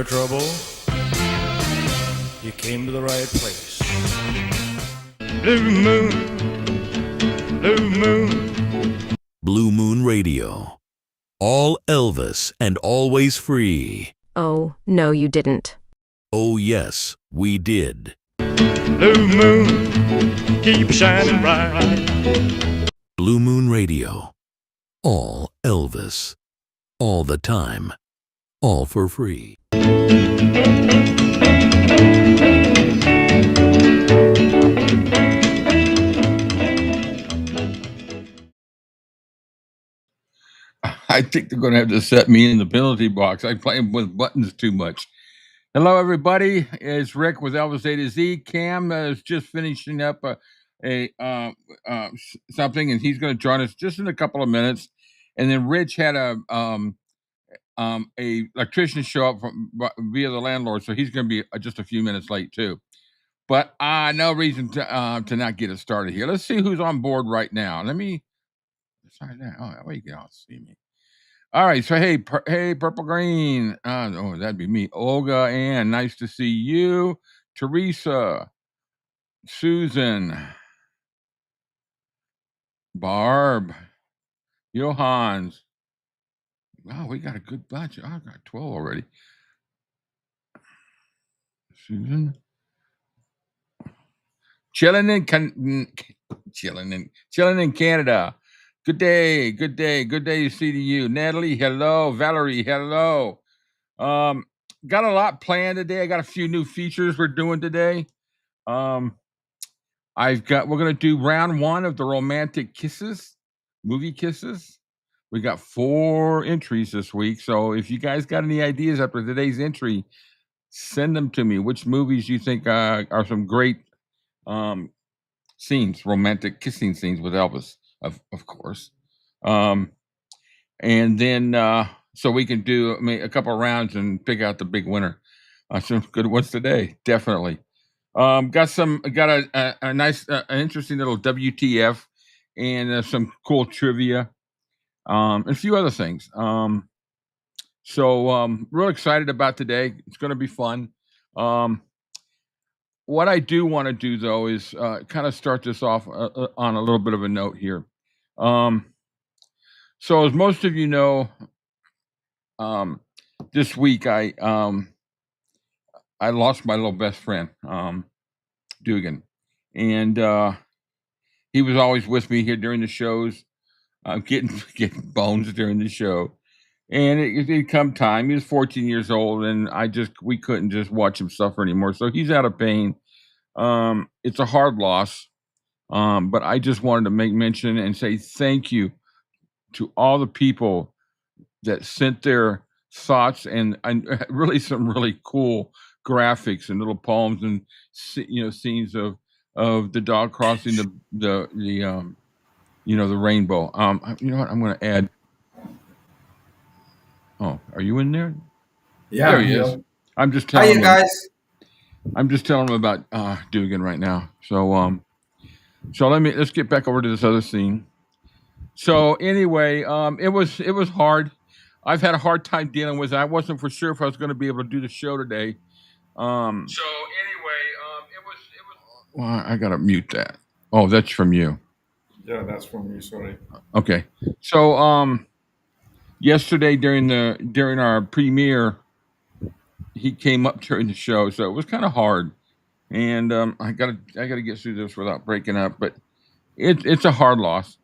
trouble, you came to the right place. Blue moon, blue moon. Blue Moon Radio. All Elvis and always free. Oh, no, you didn't. Oh, yes, we did. Blue moon, keep shining bright. Blue Moon Radio. All Elvis. All the time. All for free. I think they're going to have to set me in the penalty box. I play with buttons too much. Hello, everybody. It's Rick with Elvis-A-Z. Cam is just finishing up something, and he's going to join us just in a couple of minutes. And then Rich had a electrician show up via the landlord, so he's going to be just a few minutes late too. But no reason to not get it started here. Let's see who's on board right now. Let me decide that. Oh, well, you can all see me. All right, so hey, Purple Green. That'd be me. Olga Ann, nice to see you. Teresa, Susan, Barb, Johans. Wow, we got a good bunch. I got 12 already. Susan, chilling in Canada. Good day to see to you. Natalie, hello. Valerie, hello. Got a lot planned today. I got a few new features we're doing today. We're gonna do round 1 of the romantic kisses, movie kisses. We got 4 entries this week. So if you guys got any ideas after today's entry, send them to me. Which movies you think are some great scenes, romantic kissing scenes with Elvis, of course. And then so we can do a couple of rounds and pick out the big winner. Some good ones today, definitely. Got a nice, interesting little WTF and some cool trivia, and a few other things. So real excited about today. It's going to be fun. What I do want to do though is kind of start this off on a little bit of a note here. So as most of you know, this week I lost my little best friend, Dugan, and he was always with me here during the shows, getting bones during the show. And it come time. He was 14 years old, and we couldn't just watch him suffer anymore. So he's out of pain. It's a hard loss, but I just wanted to make mention and say thank you to all the people that sent their thoughts and really some really cool graphics and little poems and scenes of the dog crossing the rainbow. You know what? I'm going to add. Oh, are you in there? Yeah, there he is. I'm just telling you guys. I'm just telling him about Dugan right now. So let's get back over to this other scene. So anyway, it was hard. I've had a hard time dealing with it. I wasn't for sure if I was going to be able to do the show today. It was. Well, I gotta mute that. Oh, that's from you. Yeah, that's from me. Sorry. Okay. So yesterday during our premiere, he came up during the show, so it was kind of hard. And I gotta get through this without breaking up, but it's a hard loss.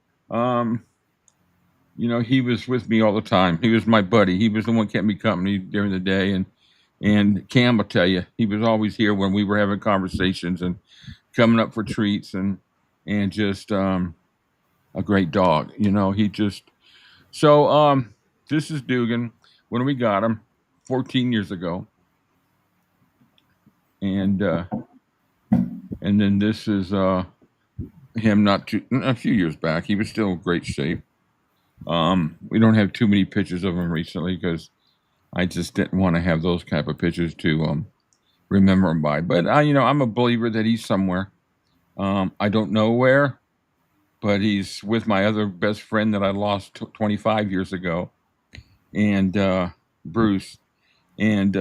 He was with me all the time. He was my buddy. He was the one kept me company during the day, and Cam will tell you, he was always here when we were having conversations and coming up for treats and just a great dog. So this is Dugan when we got him 14 years ago, and then this is him a few years back. He was still in great shape. We don't have too many pictures of him recently because I just didn't want to have those type of pictures to remember him by. But I'm a believer that he's somewhere. I don't know where, but he's with my other best friend that I lost 25 years ago, and Bruce. And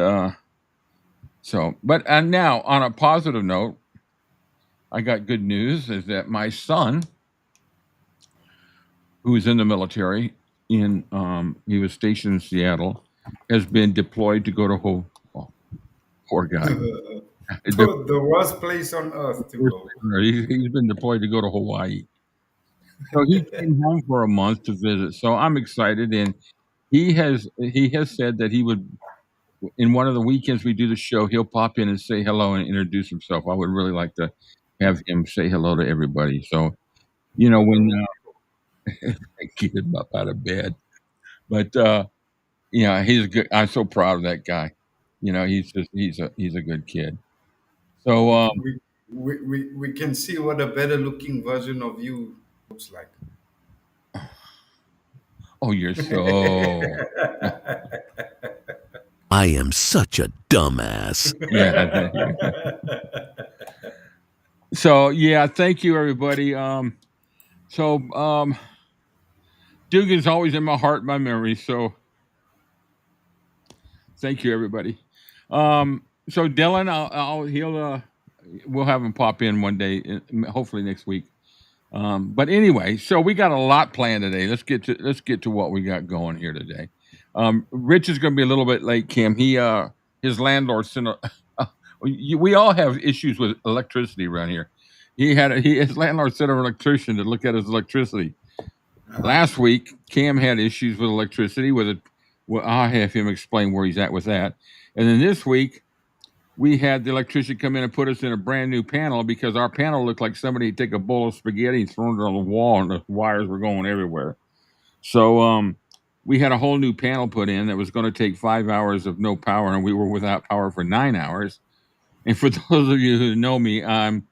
So, but now on a positive note, I got good news is that my son, who's in the military, he was stationed in Seattle, has been deployed to go to oh, poor guy. The worst place on earth to go. He's been deployed to go to Hawaii. So he came home for a month to visit. So I'm excited, and he has said that he would, in one of the weekends we do the show, he'll pop in and say hello and introduce himself. I would really like to have him say hello to everybody. So, when get him up out of bed, but he's good. I'm so proud of that guy. He's a good kid. So We can see what a better looking version of you looks like. oh, you're so I am such a dumbass. yeah. So yeah, thank you everybody. Dugan's always in my heart, my memory. So thank you everybody. So Dylan, we'll have him pop in one day, hopefully next week. But anyway, so we got a lot planned today. Let's get to what we got going here today. Rich is going to be a little bit late, Kim. His landlord sent we all have issues with electricity around here. His landlord sent an electrician to look at his electricity. Last week, Cam had issues with electricity I'll have him explain where he's at with that. And then this week, we had the electrician come in and put us in a brand new panel because our panel looked like somebody had taken a bowl of spaghetti and thrown it on the wall, and the wires were going everywhere. So we had a whole new panel put in that was going to take 5 hours of no power, and we were without power for 9 hours. And for those of you who know me, 9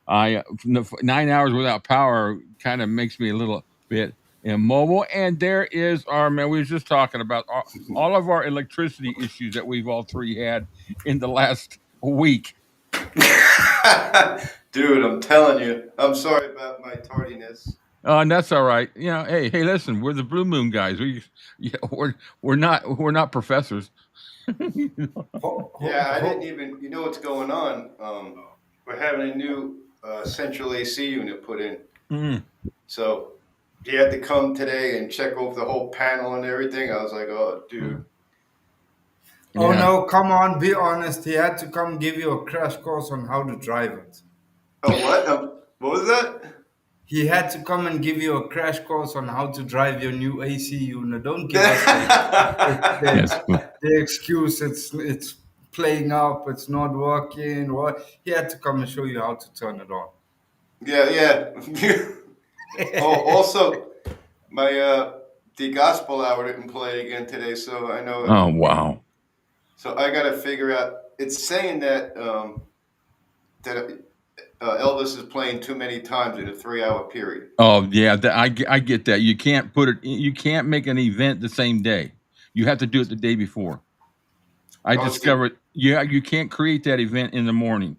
hours without power kind of makes me a little bit immobile. And there is our man. We were just talking about all of our electricity issues that we've all three had in the last week. Dude, I'm telling you, I'm sorry about my tardiness. And that's all right. Hey, listen, we're the Blue Moon guys. We're not professors. Yeah, I didn't even. You know what's going on? We're having a new central AC unit put in. Mm. So he had to come today and check over the whole panel and everything. I was like, oh, dude. Oh no, come on, be honest. He had to come give you a crash course on how to drive it. Oh, what? What was that? He had to come and give you a crash course on how to drive your new AC unit. Don't give us the excuse it's playing up, it's not working. He had to come and show you how to turn it on. Yeah. Oh, also, my the gospel hour didn't play again today, so I know. Oh wow. So I got to figure out. It's saying that Elvis is playing too many times in a 3-hour period. Oh yeah, I get that. You can't You can't make an event the same day. You have to do it the day before. I discovered you can't create that event in the morning.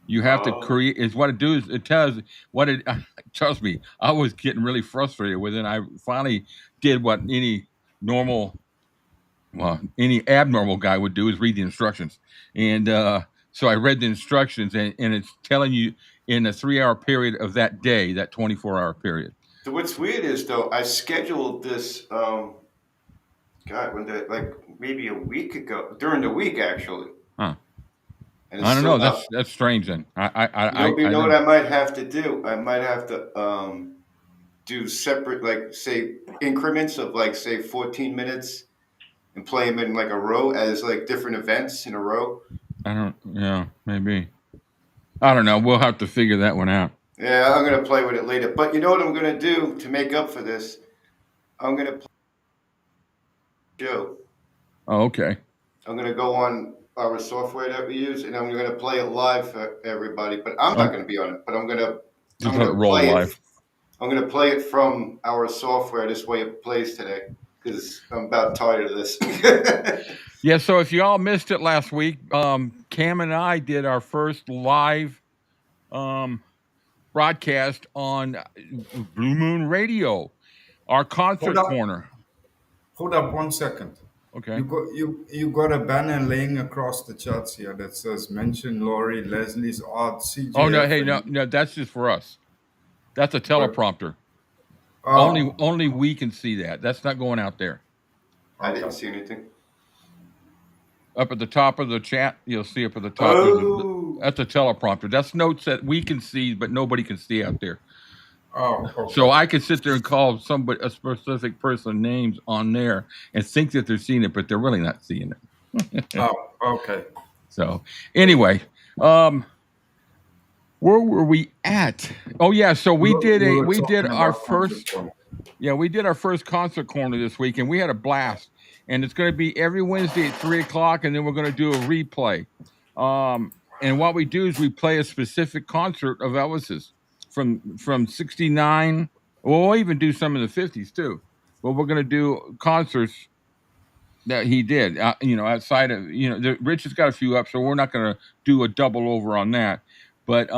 You have to create. Is what it does. It tells what it. Trust me, I was getting really frustrated with it. I finally did what any abnormal guy would do, is read the instructions. And so I read the instructions, and it's telling you in a 3-hour period of that day, that 24-hour period. So what's weird is, though, I scheduled this, like maybe a week ago, during the week, actually. Huh. I don't know. That's strange then. You know what I might have to do? I might have to do separate, like, say, increments of, like, say, 14 minutes and play them in, like, a row as, like, different events in a row. Maybe. I don't know. We'll have to figure that one out. Yeah, I'm going to play with it later. But you know what I'm going to do to make up for this? I'm going to play Joe. Oh, okay. I'm going to go on our software that we use, and I'm going to play it live for everybody. But I'm not going to be on it. But I'm going to roll live. I'm going to play it from our software. This way it plays today, because I'm about tired of this. Yeah, so if you all missed it last week, Cam and I did our first live broadcast on Blue Moon Radio, our concert corner. Hold up 1 second. Okay. You got a banner laying across the charts here that says mention Laurie, Lesley's art, CGF. Oh no, hey, no, that's just for us. That's a teleprompter. Oh, Only we can see that. That's not going out there. I didn't see anything. Up at the top of the chat, you'll see up at the top. Oh. That's a teleprompter. That's notes that we can see, but nobody can see out there. oh, okay. So I could sit there and call somebody, a specific person, names on there and think that they're seeing it, but they're really not seeing it. Oh, okay. So anyway, where were we at? Oh yeah, so we did our first concert corner this week, and we had a blast. And it's going to be every Wednesday at 3:00, and then we're going to do a replay. And what we do is we play a specific concert of Elvis's from '69. We'll even do some in the '50s too. But we're going to do concerts that he did, outside of, Rich has got a few up, so we're not going to do a double over on that. But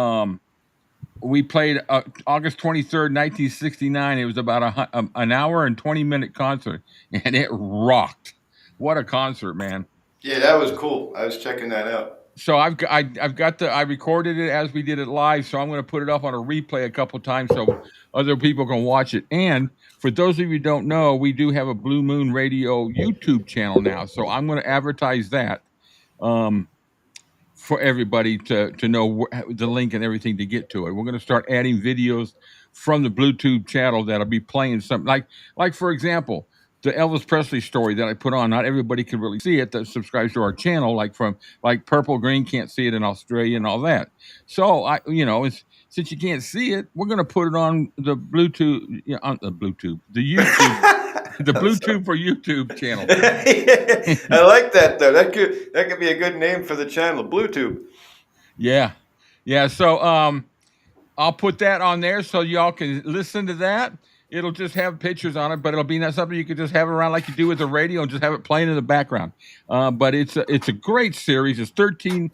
we played August 23rd, 1969. It was about an hour and 20-minute concert, and it rocked. What a concert, man. Yeah, that was cool. I was checking that out. So I recorded it as we did it live, so I'm going to put it up on a replay a couple times so other people can watch it. And for those of you who don't know, we do have a Blue Moon Radio YouTube channel now, so I'm going to advertise that for everybody to know the link and everything to get to it. We're going to start adding videos from the Bluetooth channel that'll be playing something like for example, the Elvis Presley story that I put on. Not everybody can really see it that subscribes to our channel, like Purple Green can't see it in Australia and all that. So since you can't see it, we're going to put it on the Bluetooth, the YouTube, the Bluetooth for YouTube channel. I like that though. That could be a good name for the channel, Bluetooth. Yeah. So I'll put that on there so y'all can listen to that. It'll just have pictures on it, but it'll be not something you can just have around like you do with the radio and just have it playing in the background. But it's a great series. It's 13.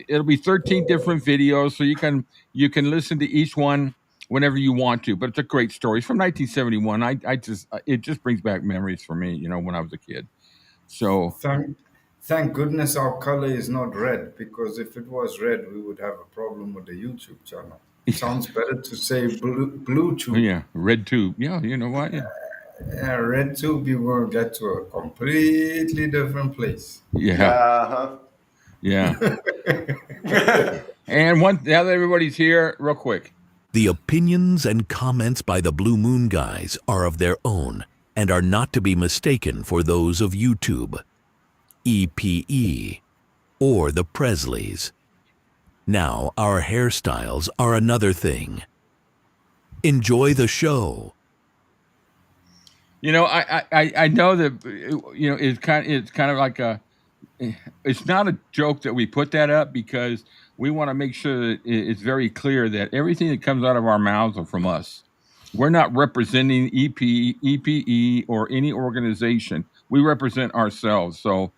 It'll be 13 different videos, so you can listen to each one whenever you want to. But it's a great story. It's from 1971. It just brings back memories for me, when I was a kid. So Thank goodness our color is not red, because if it was red, we would have a problem with the YouTube channel. It sounds better to say blue tube. Yeah, red tube. Yeah, you know what? Yeah, red tube, you will get to a completely different place. Yeah. Uh-huh. Yeah. And now that everybody's here, real quick. The opinions and comments by the Blue Moon Guys are of their own and are not to be mistaken for those of YouTube, EPE, or the Presleys. Now, our hairstyles are another thing. Enjoy the show. I know that it's kind of like it's not a joke that we put that up, because we want to make sure that it's very clear that everything that comes out of our mouths are from us. We're not representing EPE or any organization. We represent ourselves. So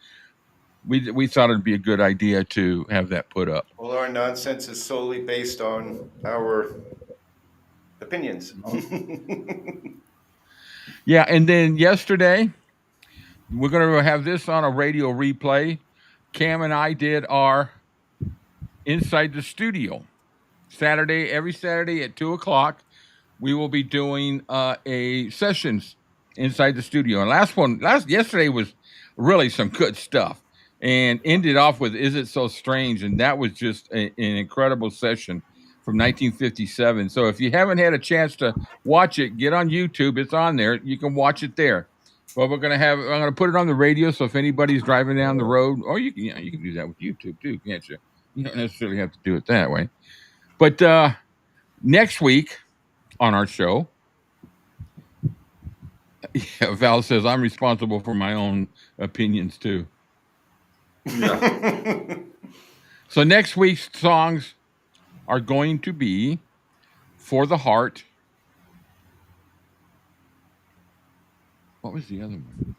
we thought it'd be a good idea to have that put up. All our nonsense is solely based on our opinions. Yeah, and then yesterday, we're going to have this on a radio replay. Cam and I did our Inside the Studio. Every Saturday at 2:00, we will be doing a sessions inside the studio. And yesterday was really some good stuff, and ended off with "Is It So Strange?" And that was just an incredible session from 1957. So if you haven't had a chance to watch it, get on YouTube. It's on there. You can watch it there. But I'm going to put it on the radio. So if anybody's driving down the road, or you can do that with YouTube too, can't you? You don't necessarily have to do it that way. But next week on our show, Val says I'm responsible for my own opinions too. Yeah. So next week's songs are going to be For the Heart. What was the other one?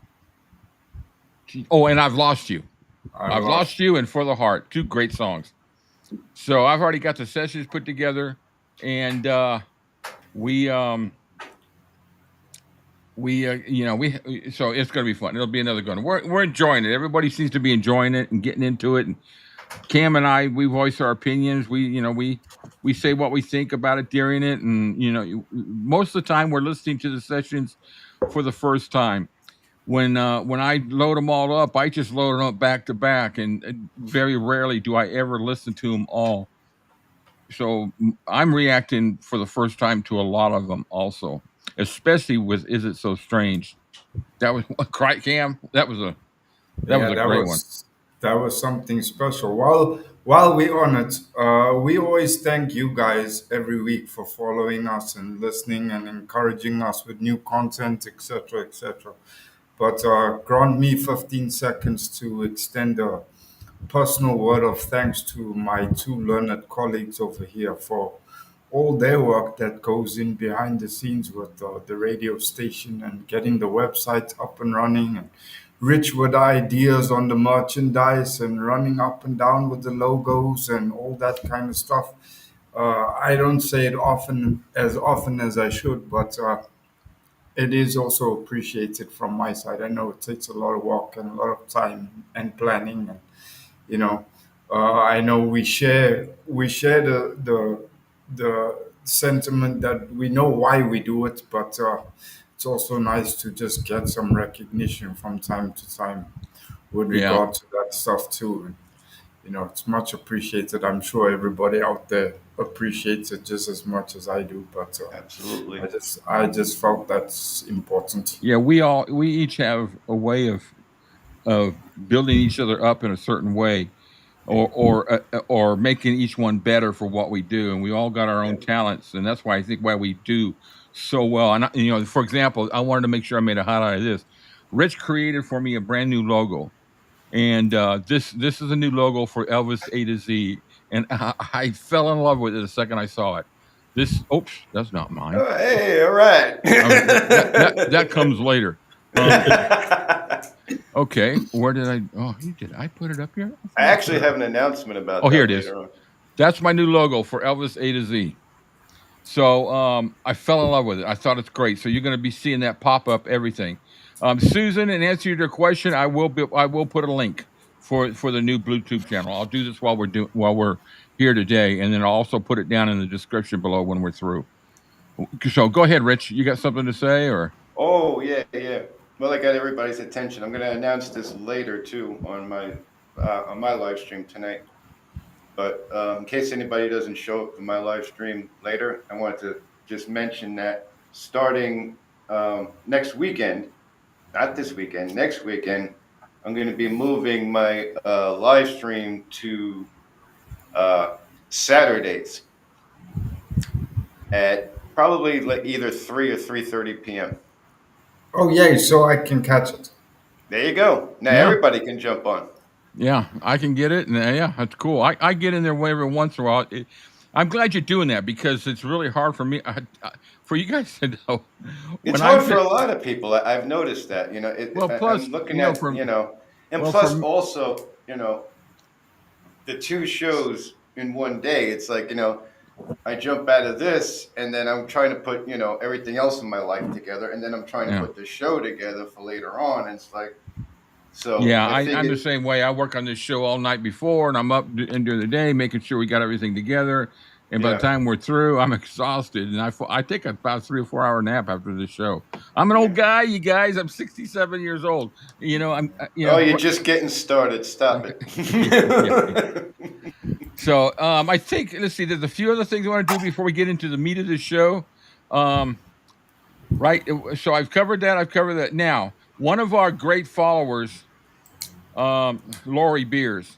Oh, and I've Lost You. I've Lost You and For the Heart. Two great songs. So I've already got the sessions put together, and we're so it's going to be fun. It'll be another good one. We're enjoying it. Everybody seems to be enjoying it and getting into it. And Cam and I, we voice our opinions. We say what we think about it during it, and most of the time we're listening to the sessions for the first time. When I load them all up, I just load them up back to back, and very rarely do I ever listen to them all. So I'm reacting for the first time to a lot of them also, especially with "Is It So Strange?" That was Cam. That was a great one. That was something special. While we're on it, we always thank you guys every week for following us and listening and encouraging us with new content, etc., etc. But grant me 15 seconds to extend a personal word of thanks to my two learned colleagues over here for all their work that goes in behind the scenes with the radio station and getting the website up and running, and rich with ideas on the merchandise and running up and down with the logos and all that kind of stuff. I don't say it often as I should, but it is also appreciated from my side. I know it takes a lot of work and a lot of time and planning, and you know, I know we share the sentiment that we know why we do it, but it's also nice to just get some recognition from time to time with Yeah. regard to that stuff too. And, it's much appreciated. I'm sure everybody out there appreciates it just as much as I do. But Absolutely. I just felt that's important. Yeah, we each have a way of building each other up in a certain way, or making each one better for what we do, and we all got our own talents, and that's why I think why we do so well. And for example, I wanted to make sure I made a highlight of this. Rich created for me a brand new logo, and this is a new logo for Elvis-A-Z, and I fell in love with it the second I saw it. Oops, that's not mine. Oh, hey, all right. That comes later. Okay, where did I? Oh, did I put it up here? I actually have an announcement about. Oh, that here it is. later on. That's my new logo for Elvis-A-Z. So I fell in love with it. I thought it's great. So you're going to be seeing that pop up everything. Susan, in answer to your question, I will put a link for the new Bluetooth channel. I'll do this while we're here today, and then I'll also put it down in the description below when we're through. So go ahead, Rich. You got something to say, or? Oh yeah. Well, I got everybody's attention. I'm going to announce this later too on my live stream tonight. But in case anybody doesn't show up for my live stream later, I wanted to just mention that starting next weekend, not this weekend, next weekend, I'm going to be moving my live stream to Saturdays at probably like either 3 or 3:30 p.m. Oh yeah, so I can catch it. There you go. Now Yeah. everybody can jump on. Yeah, I can get it, and yeah, that's cool. I get in there every once in a while. I'm glad you're doing that because it's really hard for me, for you guys to know. It's when hard I for a lot of people. I've noticed that. Well, plus, I'm looking you know, at for- and well, plus for- also the two shows in one day. It's like I jump out of this, and then I'm trying to put everything else in my life together, and then I'm trying to put the show together for later on. And it's like, so Yeah, I I'm the figured- same way. I work on this show all night before, and I'm up during the day making sure we got everything together. And by the Yeah. time we're through, I'm exhausted, and I take about 3 or 4 hour nap after this show. I'm an old guy, you guys. I'm 67 years old. I'm. Oh, you're just getting started. Stop it. So I think, let's see, there's a few other things I want to do before we get into the meat of the show. Right. So I've covered that. Now, one of our great followers, Lori Beers,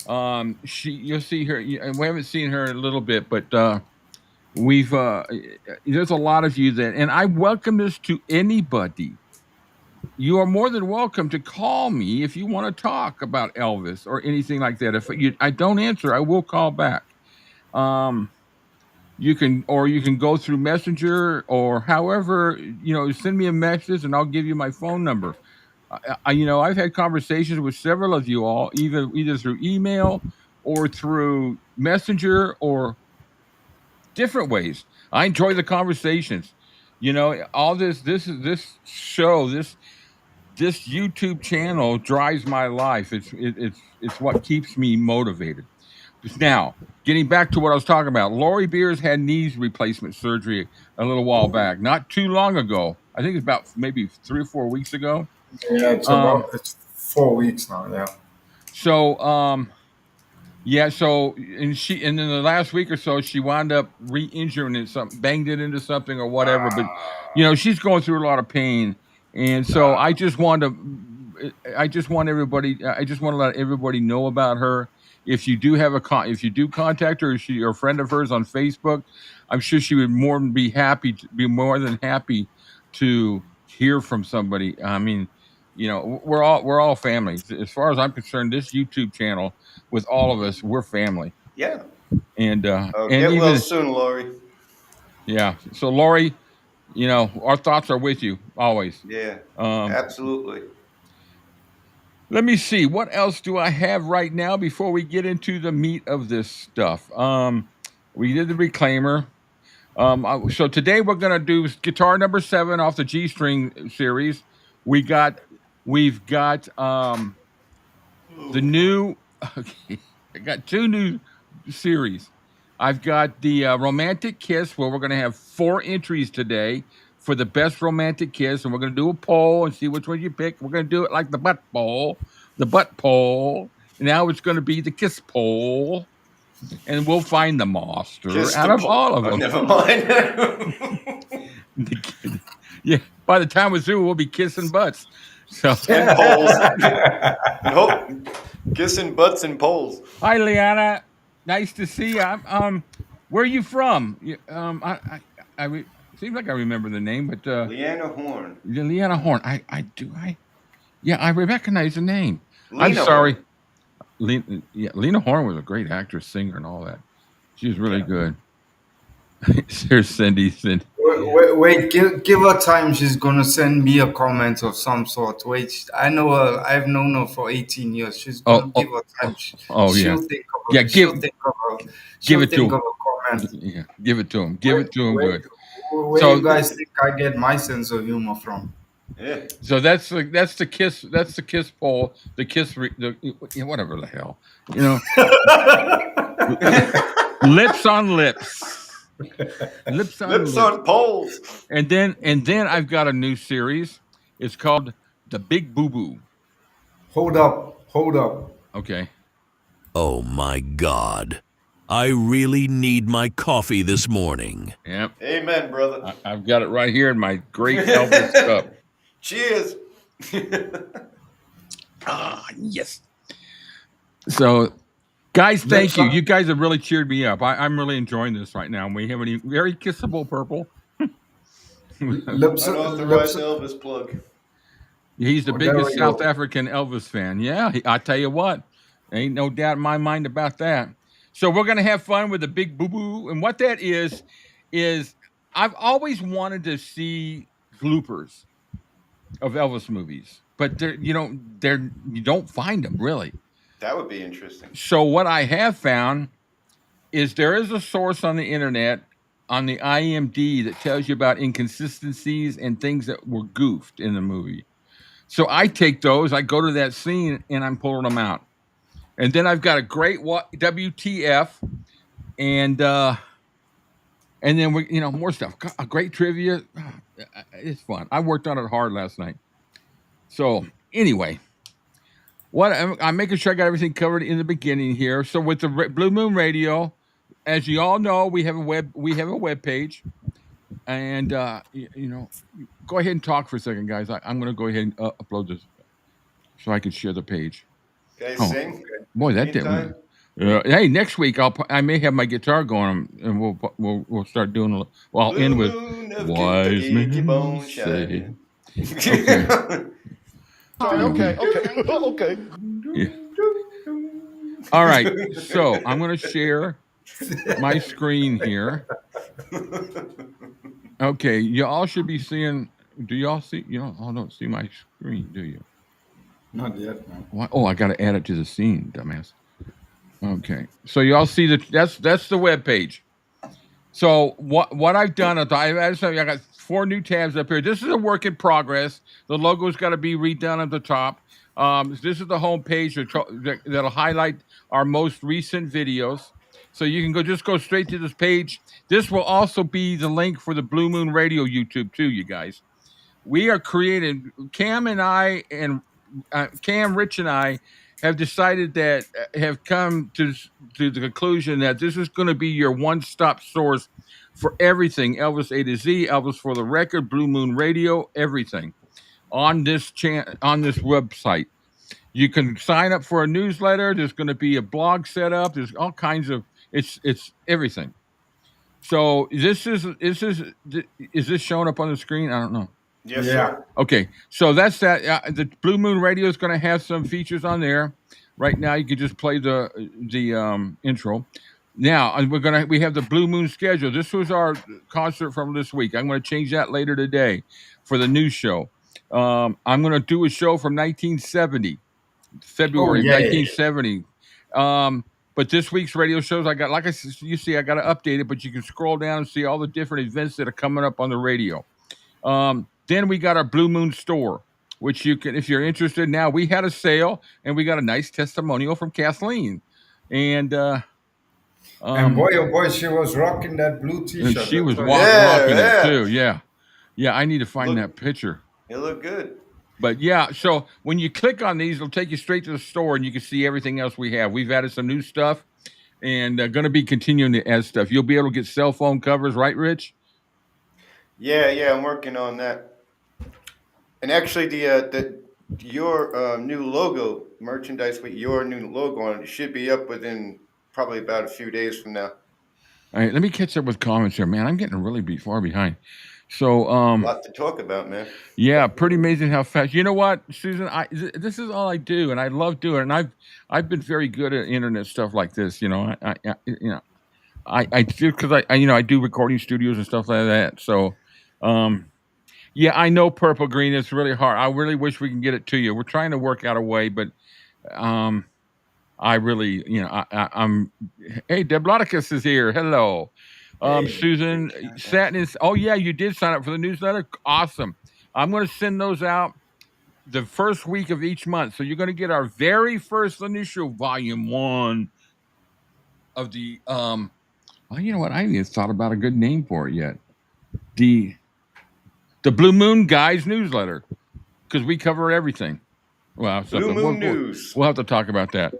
you'll see her. And we haven't seen her in a little bit, but we've there's a lot of you that, and I welcome this to anybody. You are more than welcome to call me if you want to talk about Elvis or anything like that. If I don't answer, I will call back. You can go through Messenger or however, send me a message and I'll give you my phone number. I've had conversations with several of you all, either through email or through Messenger or different ways. I enjoy the conversations. You know, all this show, this YouTube channel drives my life. It's what keeps me motivated. Now, getting back to what I was talking about, Lori Beers had knee replacement surgery a little while back, not too long ago. I think it's about maybe 3 or 4 weeks ago. Yeah, it's 4 weeks now. Yeah. So yeah, so and in the last week or so she wound up re-injuring it, something, banged it into something or whatever. But she's going through a lot of pain, and so I just want to let everybody know about her. If you do have if you do contact her, if you're a friend of hers on Facebook, I'm sure she would be more than happy to hear from somebody. I mean, we're all family. As far as I'm concerned, this YouTube channel, with all of us, we're family. Yeah. And Get even well soon, Lori. Yeah. So Lori, our thoughts are with you always. Yeah. Absolutely. Let me see. What else do I have right now before we get into the meat of this stuff? We did the reclaimer. So today we're gonna do guitar number 7 off the G string series. We've got the new. Okay, I got 2 new series. I've got the romantic kiss, where we're gonna have 4 entries today for the best romantic kiss, and we're gonna do a poll and see which one you pick. We're gonna do it like the butt poll. Now it's gonna be the kiss poll, and we'll find the monster out of all of them. Never mind. Yeah, by the time we're through, we'll be kissing butts. So and poles. Kissing butts and poles. Hi, Leanna. Nice to see you. Where are you from? Seems like I remember the name, but Leanna Horn. Leanna Horn. Yeah, I recognize the name. Lena I'm sorry. Horn. Lena Horn was a great actress, singer, and all that. She was really good. Here's Cindy. Wait, give her time. She's gonna send me a comment of some sort. Wait, I know her. I've known her for 18 years. She's gonna give her time. She'll think of a, give it to him. Comment. Yeah, give it to him. Give it to him good. Where do you guys think I get my sense of humor from? Yeah. So that's the kiss. That's the kiss poll. The kiss. Whatever the hell. Lips on lips. Lips on poles. And then I've got a new series. It's called The Big Boo Boo. Hold up. Okay. Oh my God. I really need my coffee this morning. Yep. Amen, brother. I've got it right here in my great Elvis cup. Cheers. Yes. So, guys, thank you. You guys have really cheered me up. I'm really enjoying this right now. We have a very kissable purple. Unauthorized Elvis plug. He's the biggest South African Elvis fan. Yeah, I tell you what, ain't no doubt in my mind about that. So we're gonna have fun with the Big Boo Boo, and what that is I've always wanted to see bloopers of Elvis movies, but you don't find them really. That would be interesting. So what I have found is there is a source on the internet, on the IMDb, that tells you about inconsistencies and things that were goofed in the movie. So I take those, I go to that scene, and I'm pulling them out. And then I've got a great WTF, and then we, more stuff. A great trivia. It's fun. I worked on it hard last night. So anyway, I'm making sure I got everything covered in the beginning here. So with the Blue Moon Radio, as you all know, we have a web page, and go ahead and talk for a second, guys. I'm going to go ahead and upload this so I can share the page. Guys, sing. Boy, that did. Hey, next week I may have my guitar going, and we'll start doing. I'll end with "Wise Men Say." Okay. Yeah. All right, so I'm going to share my screen here. Okay, you all should be seeing. Do y'all see? You all don't see my screen, do you? Not yet, no. Oh, I got to add it to the scene, dumbass. Okay, so y'all see that's the web page. So what I've done is I got 4 new tabs up here. This is a work in progress. The logo's got to be redone at the top. This is the home page that'll highlight our most recent videos. So you can go straight to this page. This will also be the link for the Blue Moon Radio YouTube too, you guys. We are creating, Cam, Rich, and I have decided that have come to the conclusion that this is going to be your one-stop source for everything Elvis-A-Z, Elvis for the Record, Blue Moon Radio, everything on this website. You can sign up for a newsletter. There's going to be a blog set up. There's all kinds of it's everything. So is this showing up on the screen? I don't know. Yes, sir. Okay, so that's that. The Blue Moon Radio is going to have some features on there. Right now, you can just play the intro. Now we have the Blue Moon schedule. This was our concert from this week. I'm going to change that later today for the new show. I'm going to do a show from 1970, February 1970. But this week's radio shows, I got, you see, I got to update it. But you can scroll down and see all the different events that are coming up on the radio. Then we got our Blue Moon store, which you can, if you're interested. Now we had a sale, and we got a nice testimonial from Kathleen, and boy, oh boy, she was rocking that blue T-shirt. She was rocking it too. Yeah. I need to find that picture. It looked good. But yeah, so when you click on these, it'll take you straight to the store, and you can see everything else we have. We've added some new stuff, and going to be continuing to add stuff. You'll be able to get cell phone covers, right, Rich? Yeah, I'm working on that. And actually, your new logo merchandise with your new logo on it should be up within probably about a few days from now. All right, let me catch up with comments here, man. I'm getting really far behind. So a lot to talk about, man. Yeah, pretty amazing how fast. You know what, Susan? This is all I do, and I love doing it. And I've been very good at internet stuff like this. I do, because I do recording studios and stuff like that. So. Yeah, I know Purple Green. It's really hard. I really wish we can get it to you. We're trying to work out a way, but I really, I'm. Hey, Debloticus is here. Hello, Susan. Satin is. Oh yeah, you did sign up for the newsletter. Awesome. I'm going to send those out the first week of each month. So you're going to get our very first initial volume 1 of the. Well, you know what? I haven't even thought about a good name for it yet. The Blue Moon Guys newsletter, because we cover everything. Well, Blue Moon News. We'll have to talk about that.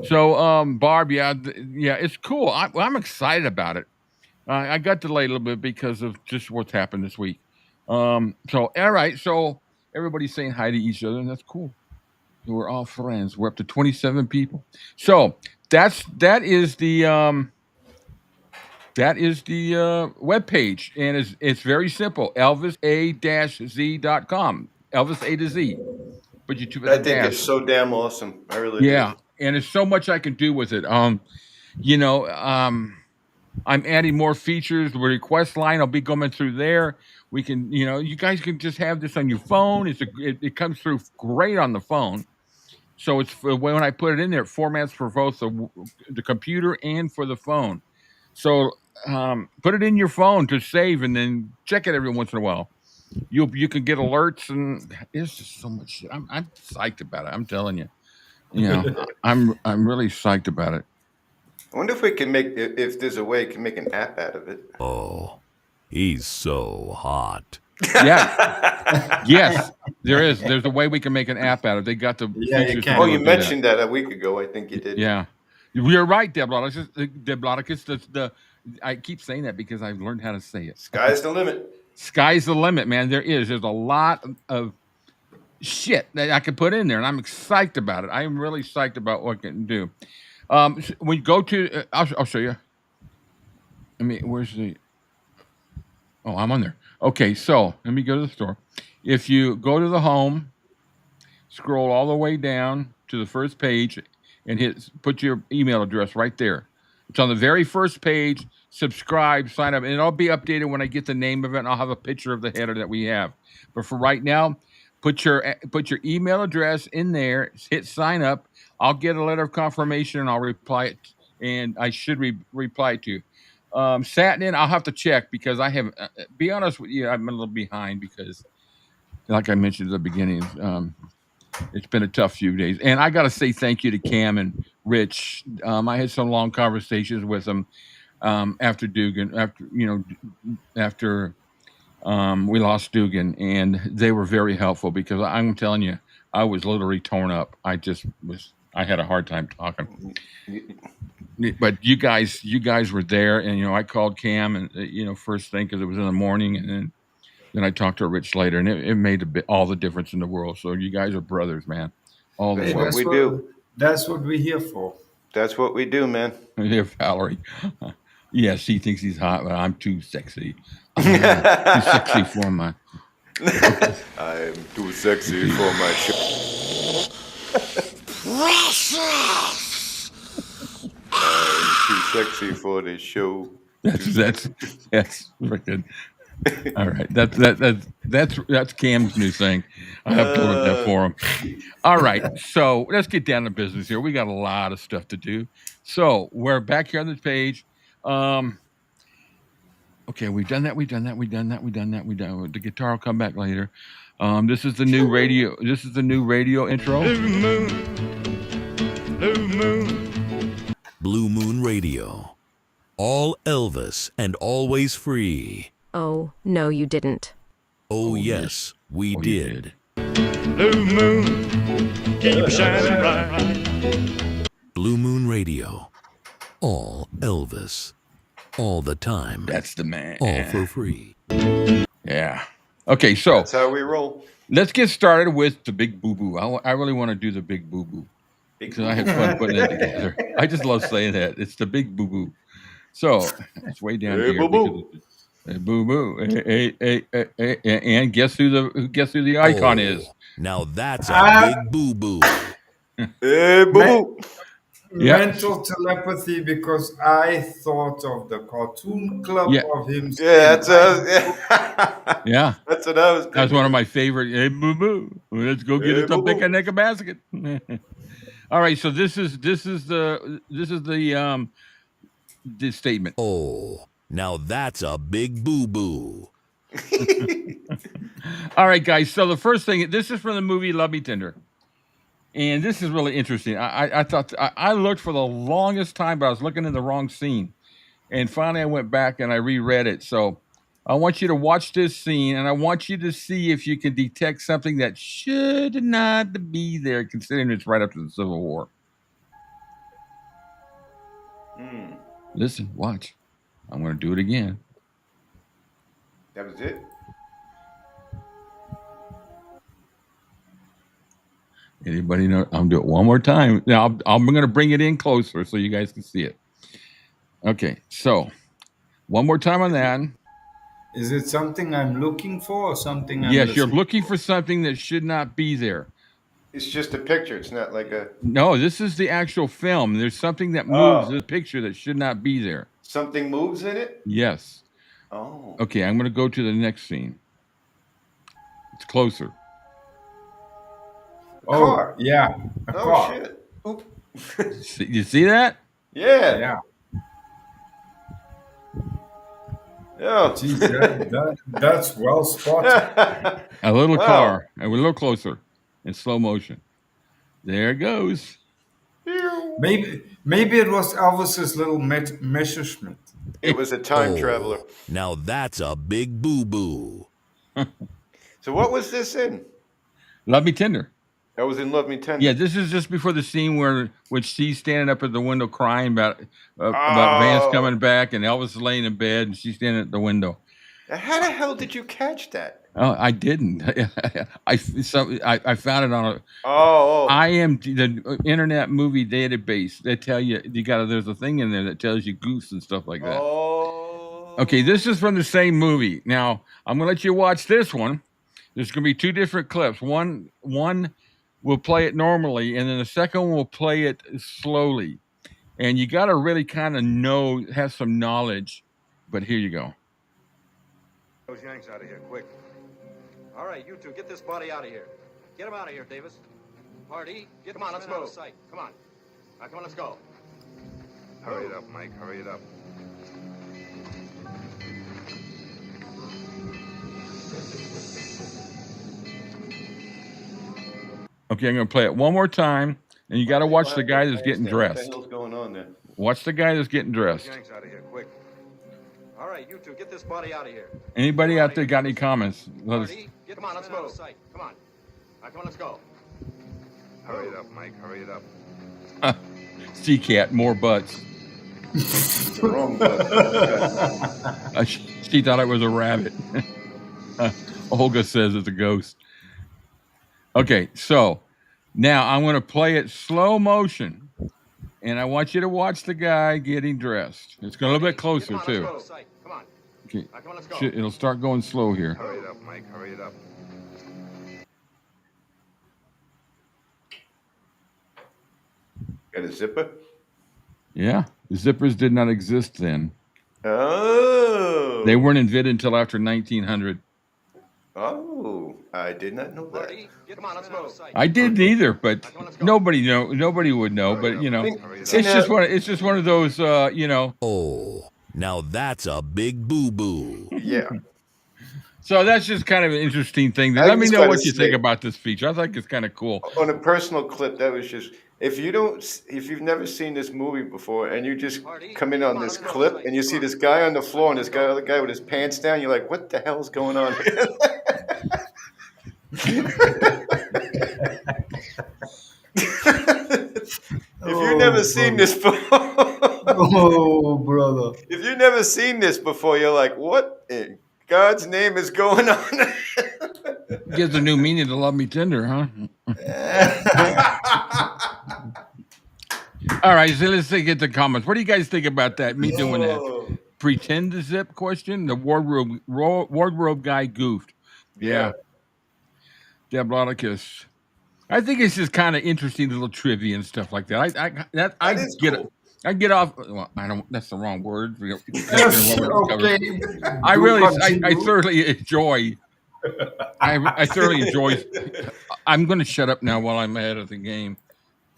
So, Barb, yeah, it's cool. I'm excited about it. I got delayed a little bit because of just what's happened this week. So, all right. So everybody's saying hi to each other, and that's cool. We're all friends. We're up to 27 people. So that is the webpage, and it's very simple. Elvis-A-Z.com. Elvis A to Z. But you I think it's so damn awesome. I really do. And there's so much I can do with it. I'm adding more features. The request line, I'll be going through there. We can, you guys can just have this on your phone. It comes through great on the phone. So it's when I put it in there, it formats for both the computer and for the phone. So put it in your phone to save, and then check it every once in a while. You can get alerts, and it's just so much shit. I'm psyched about it. I'm telling you. I'm really psyched about it. I wonder if we can if there's a way we can make an app out of it. Oh, he's so hot. Yeah. Yes, there is. There's a way we can make an app out of it. They got the features. Oh, you mentioned that a week ago. I think you did. Yeah. You're right, Debloticus. I keep saying that because I've learned how to say it. Sky's the limit. Sky's the limit, man. There's a lot of shit that I can put in there, and I'm excited about it. I am really psyched about what I can do. When you go to, I'll show you. Where's the? Oh, I'm on there. Okay, so let me go to the store. If you go to the home, scroll all the way down to the first page, and put your email address right there. It's on the very first page. Subscribe, sign up, and it'll be updated when I get the name of it, and I'll have a picture of the header that we have. But for right now, put your email address in there, hit sign up. I'll get a letter of confirmation, and I'll reply it, and I should reply to you. Satin, I'll have to check because I have. Be honest with you, I'm a little behind because, like I mentioned at the beginning, it's been a tough few days, and I got to say thank you to Cam and Rich. I had some long conversations with them after Dugan, after we lost Dugan, and they were very helpful because I'm telling you, I was literally torn up. I had a hard time talking. But you guys were there, and I called Cam, and first thing because it was in the morning, and then I talked to Rich later, and it made all the difference in the world. So you guys are brothers, man. All the That's way. what we do. That's what we're here for. That's what we do, man. Here, Valerie. Yes, he thinks he's hot, but I'm too sexy. Too sexy for my. Okay. I'm too sexy for my show. I'm too sexy for this show. That's freaking. All right, that's Cam's new thing. I have to learn that for him. All right, so let's get down to business here. We got a lot of stuff to do. So we're back here on this page. Okay, we've done that. The guitar will come back later. This is the new radio. This is the new radio intro. Blue Moon Radio. All Elvis and always free. Oh, no, you didn't. Oh, yes, we did. Blue moon, keep shining bright. Blue Moon Radio. All Elvis. All the time. That's the man. All for free. Yeah. Okay, so That's how we roll. let's get started with the big boo boo. I really want to do the big boo boo because I had fun putting it together. I just love saying that. It's the big boo boo. So it's way down Hey, here. boo-boo. Boo boo. And guess who the icon is? Now that's a big boo boo. Hey, boo. Yeah. Mental telepathy, because I thought of the cartoon club Yeah. of him. Yeah, that's Yeah. That's what I was That's thinking. one of my favorite. Hey, boo boo. Let's go get Hey, us a boo-boo. picnic basket. All right. So this is the statement. Oh, now that's a big boo boo. All right, guys. So the first thing, this is from the movie Love Me Tender. And this is really interesting. I thought I looked for the longest time, but I was looking in the wrong scene. And finally I went back and I reread it. So I want you to watch this scene and I want you to see if you can detect something that should not be there, considering it's right after the Civil War. Listen, watch. I'm going to do it again. That was it? Anybody know? I'm doing it one more time. Now I'm going to bring it in closer so you guys can see it. Okay, so one more time on that. Is it something I'm looking for or something I'm Yes, you're listening looking for something that should not be there. It's just a picture. It's not like a No, this is the actual film. There's something that moves in the picture that should not be there. something moves in it. Yes. Oh. Okay, I'm going to go to the next scene. It's closer. Oh, yeah. A Oh car. shit. Oop. You see that? Yeah. Yeah. Yeah. Geez, that's well spotted. A little Wow. car. A little closer in slow motion. There it goes. Maybe it was Elvis's little Messerschmitt. It was a time traveler. Now that's a big boo boo. So what was this in? Love Me Tender. That was in Love Me Tender. Yeah, this is just before the scene where she's standing up at the window crying about Vance coming back, and Elvis is laying in bed, and she's standing at the window. How the hell did you catch that? Oh, I didn't. I found it on a Oh. the Internet Movie Database. They tell you there's a thing in there that tells you goofs and stuff like that. Oh. Okay, this is from the same movie. Now I'm gonna let you watch this one. There's gonna be two different clips. One we'll play it normally, and then the second one will play it slowly. And you got to really kind of have some knowledge. But here you go. Those Yanks out of here, quick. All right, you two, get this body out of here. Get him out of here, Davis. Hardy, get him on, let's move. Sight. Come on. All right, come on, let's go. Hurry it up, Mike, hurry it up. Okay, I'm going to play it one more time, and you got to watch the guy that's getting dressed. What the hell's going on there? Watch the guy that's getting dressed. Yanks out of here, quick. All right, you two, get this body out of here. Anybody out there got any comments? Let us. Marty, come on, let's move. Come on. All right, come on, let's go. Hurry it up, Mike. Hurry it up. Sea cat, more butts. It's the wrong button. She thought it was a rabbit. Olga says it's a ghost. Okay, so now I'm going to play it slow motion, and I want you to watch the guy getting dressed. It's going a little bit closer too. Come on. Okay, All right, come on, let's go. it'll start going slow here. Hurry it up, Mike. Hurry it up. Got a zipper? Yeah, the zippers did not exist then. Oh. They weren't invented until after 1900. Oh, I did not know that. Marty, come on, let's move. I didn't either, but nobody would know. But you know, it's just one of those, you know. Oh, now that's a big boo-boo. Yeah. So that's just kind of an interesting thing. I Let me just know gotta what you say- think about this feature. I think it's kind of cool. On a personal clip, that was just if you've never seen this movie before and you just come in on this clip and you see this guy on the floor and this other guy with his pants down, you're like, what the hell's going on here? If you've never seen this before, Oh, brother. if you've never seen this before, you're like, what in God's name is going on? Gives a new meaning to Love Me Tender, huh? All right, so let's get the comments. What do you guys think about that? Me doing that. Pretend to zip question? The wardrobe guy goofed. Yeah. Debloticus. I think it's just kind of interesting little trivia and stuff like that. I get off. Well, I don't. That's the wrong word. Okay. I thoroughly enjoy. I thoroughly enjoy. I'm going to shut up now while I'm ahead of the game,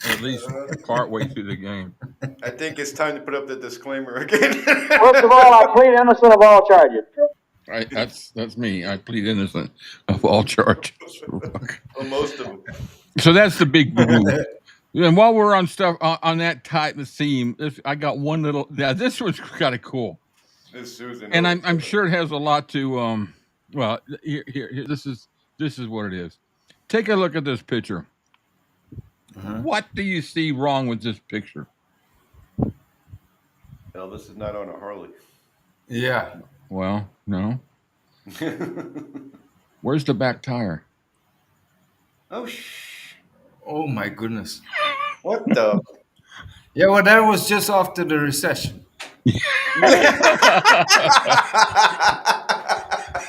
at least part way through the game. I think it's time to put up the disclaimer again. First of all, I plead innocent of all charges. That's me. I plead innocent of all charges. Well, most of them. So that's the big boo. And while we're on stuff on that type of theme, I got one little. Yeah, this was kind of cool. This Susan. And I'm sure it has a lot to. Well, here. This is what it is. Take a look at this picture. What do you see wrong with this picture? Elvis is not on a Harley. Yeah. Well, no. Where's the back tire? Oh, my goodness. What the? Yeah, well, that was just after the recession.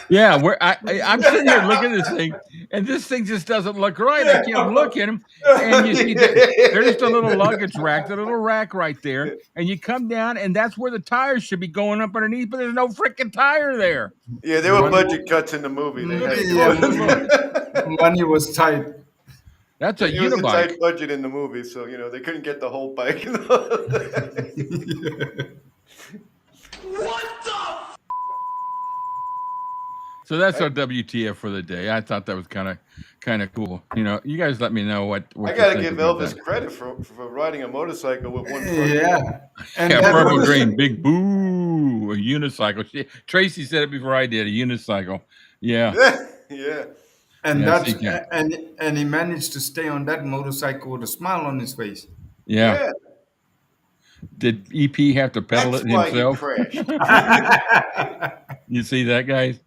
Yeah, I'm sitting here looking at this thing, and this thing just doesn't look right. I kept looking, and you see there's just a little luggage rack, the little rack right there, and you come down, and that's where the tires should be going up underneath, but there's no freaking tire there. Yeah, there were budget cuts in the movie. Money was tight. That's a It was a unibike. tight budget in the movie, so they couldn't get the whole bike. So that's our WTF for the day. I thought that was kind of cool. You guys let me know what I you gotta think give about Elvis that. credit for riding a motorcycle with one foot. Yeah. And Yeah, that Purple was- Dream, big boo, a unicycle. Tracy said it before I did, a unicycle. Yeah. Yeah. And Yes, that's he can. and he managed to stay on that motorcycle with a smile on his face. Yeah. Did EP have to pedal That's it why himself? he crashed. You see that, guys?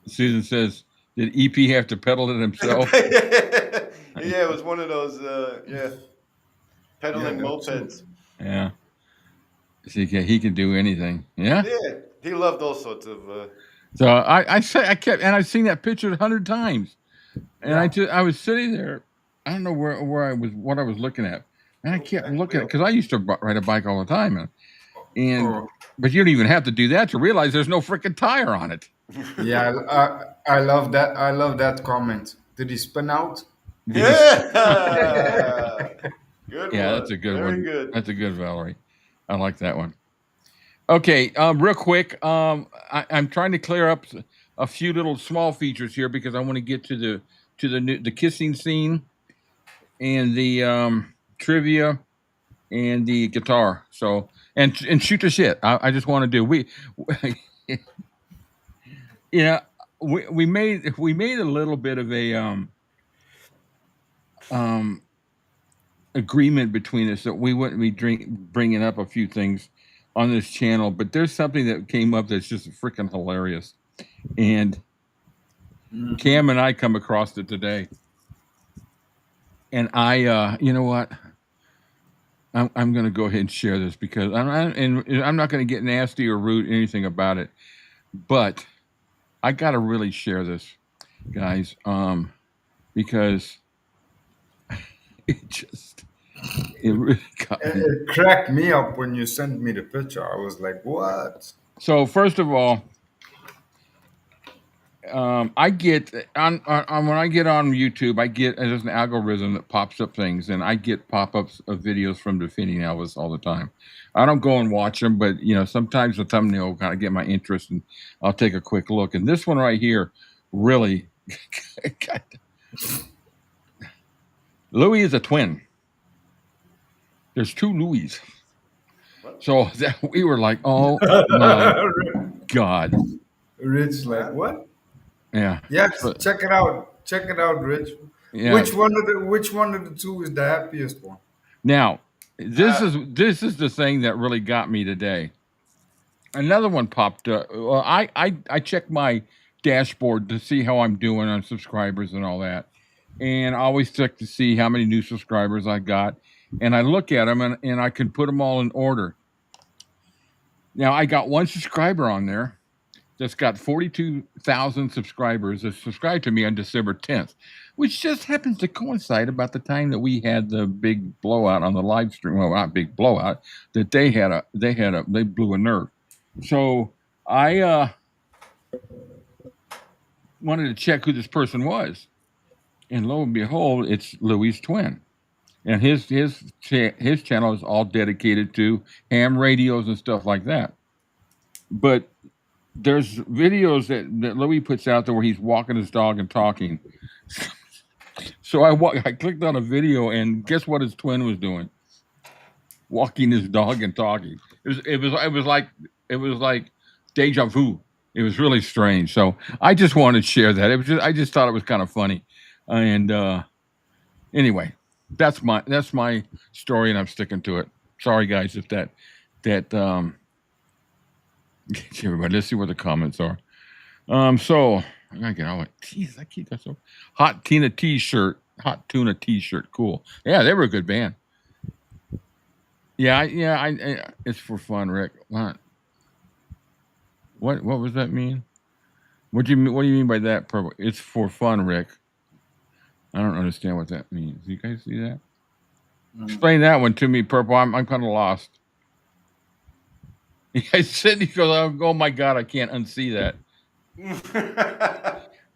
Susan says, did EP have to pedal it himself? Yeah, it was one of those, pedaling that's mopeds. Yeah. See, he can do anything. Yeah. Yeah, he loved all sorts of. So I've seen that picture 100 times, and I was sitting there. I don't know what I was looking at, and I kept looking at because I used to ride a bike all the time, but you don't even have to do that to realize there's no freaking tire on it. Yeah, I love that. I love that comment. Did he spin out? Yeah. Good Yeah, one. that's a good Very one. good. That's a good Valerie. I like that one. Okay, real quick. I'm trying to clear up a few little small features here because I want to get to the kissing scene and the trivia and the guitar. So and shoot the shit. I just want to do we made a little bit of a agreement between us that we wouldn't be bringing up a few things on this channel, but there's something that came up that's just freaking hilarious, and Cam and I come across it today, and I you know what, I'm going to go ahead and share this because I'm not going to get nasty or rude or anything about it, but I got to really share this, guys, because it really got me. It cracked me up when you sent me the picture. I was like, what? So first of all, I get on when I get on YouTube, there's an algorithm that pops up things, and I get pop-ups of videos from defending Elvis all the time. I don't go and watch them, but sometimes the thumbnail kind of get my interest, and I'll take a quick look. And this one right here, really, Louis is a twin. There's two Louis. So we were like, oh my God. Rich, like, what? Yeah. Yes, check it out. Check it out, Rich. Yeah. Which one of the two is the happiest one? Now, this is the thing that really got me today. Another one popped up. Well, I check my dashboard to see how I'm doing on subscribers and all that. And I always check to see how many new subscribers I got. And I look at them and I can put them all in order. Now, I got one subscriber on there that's got 42,000 subscribers that subscribed to me on December 10th, which just happens to coincide about the time that we had the big blowout on the live stream. Well, not big blowout, that they blew a nerve. So I wanted to check who this person was, and lo and behold, it's Louis' twin, and his channel is all dedicated to ham radios and stuff like that. But there's videos that Louis puts out there where he's walking his dog and talking. So I clicked on a video, and guess what his twin was doing? Walking his dog and talking. It was like deja vu. It was really strange. So I just wanted to share that. I just thought it was kind of funny. And anyway, that's my story, and I'm sticking to it. Sorry guys if that everybody. Let's see what the comments are. So I gotta get all like, geez, I keep that so hot tuna t-shirt. Cool. Yeah, they were a good band. Yeah, it's for fun, Rick. What was that mean? What do you mean by that? Purple? It's for fun, Rick. I don't understand what that means. You guys see that? Explain that one to me, Purple. I'm kind of lost. You guys said, he goes, oh my God, I can't unsee that.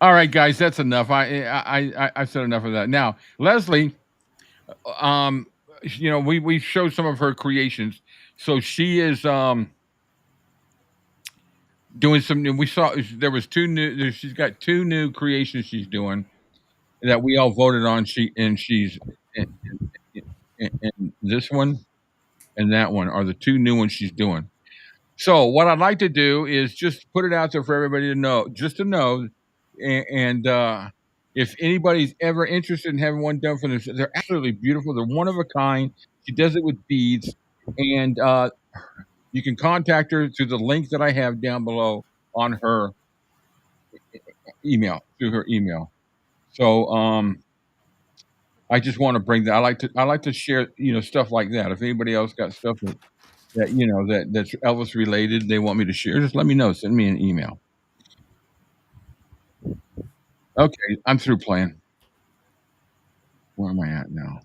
All right, guys, that's enough. I said enough of that. Now, Lesley, we showed some of her creations. So she is doing some new. We saw there was two new. She's got two new creations she's doing that we all voted on. She's and this one and that one are the two new ones she's doing. So what I'd like to do is just put it out there for everybody to know, and if anybody's ever interested in having one done for them, they're absolutely beautiful. They're one of a kind. She does it with beads, and you can contact her through the link that I have down below on her email, through her email. So I just want to bring that. I like to share, stuff like that. If anybody else got stuff that that's Elvis related, they want me to share, just let me know. Send me an email. Okay, I'm through playing. Where am I at now?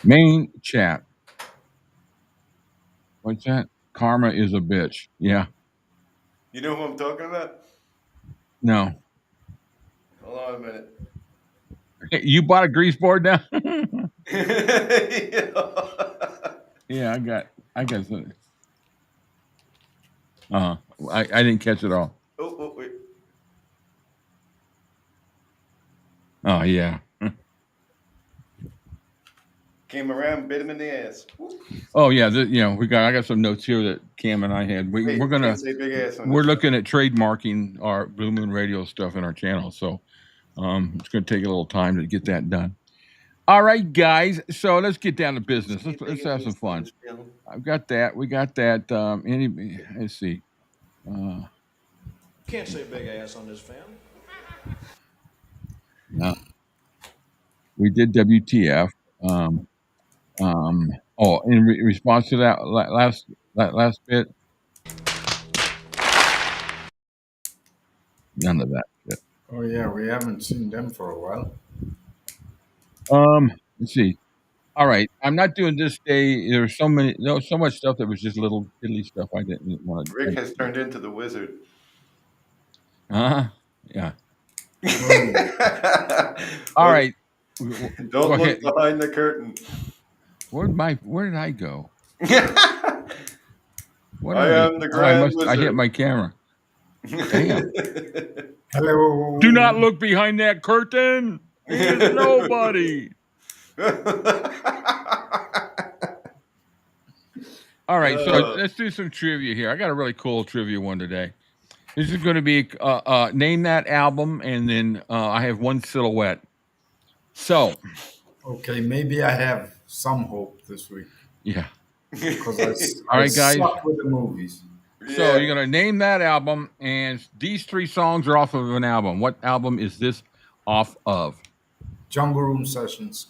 Main chat. What's that? Karma is a bitch. Yeah. You know who I'm talking about? No. Hold on a minute. You bought a grease board now? Yeah, I got something. I didn't catch it all. Oh, wait. Oh yeah. Came around, bit him in the ass. Oh yeah. I got some notes here that Cam and I had. Hey, We're gonna can't say big ass on we're this looking at trademarking our Blue Moon Radio stuff in our channel, so it's gonna take a little time to get that done. All right, guys. So let's get down to business. Let's have some fun. I've got that. We got that. Let's see. Can't say big ass on this film. No. We did WTF. In response to that last bit, none of that shit. Oh yeah, we haven't seen them for a while. Let's see. All right, I'm not doing this day. There's so much stuff that was just little piddly stuff I didn't want to. Rick has turned into the wizard. Yeah. All right. Don't look behind the curtain. Where did I go? I am the grand wizard. I hit my camera. Damn. Hello. Do not look behind that curtain. There's nobody. All right, so let's do some trivia here. I got a really cool trivia one today. This is going to be name that album, and then I have one silhouette. So, okay, maybe I have some hope this week. Yeah. Because all right, guys. Suck with the movies. So you're going to name that album, and these 3 songs are off of an album. What album is this off of? Jungle Room Sessions.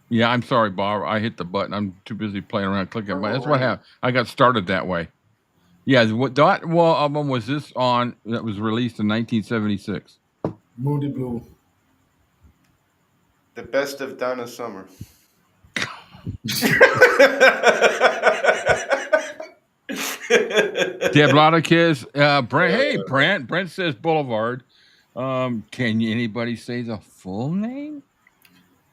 Yeah, I'm sorry, Bob. I hit the button. I'm too busy playing around clicking. But that's what happened. I got started that way. Yeah, what album was this on that was released in 1976? Moody Blue. The Best of Donna Summer. Deblaticus. Brent. Hey, Brent. Brent says Boulevard. Can anybody say the full name?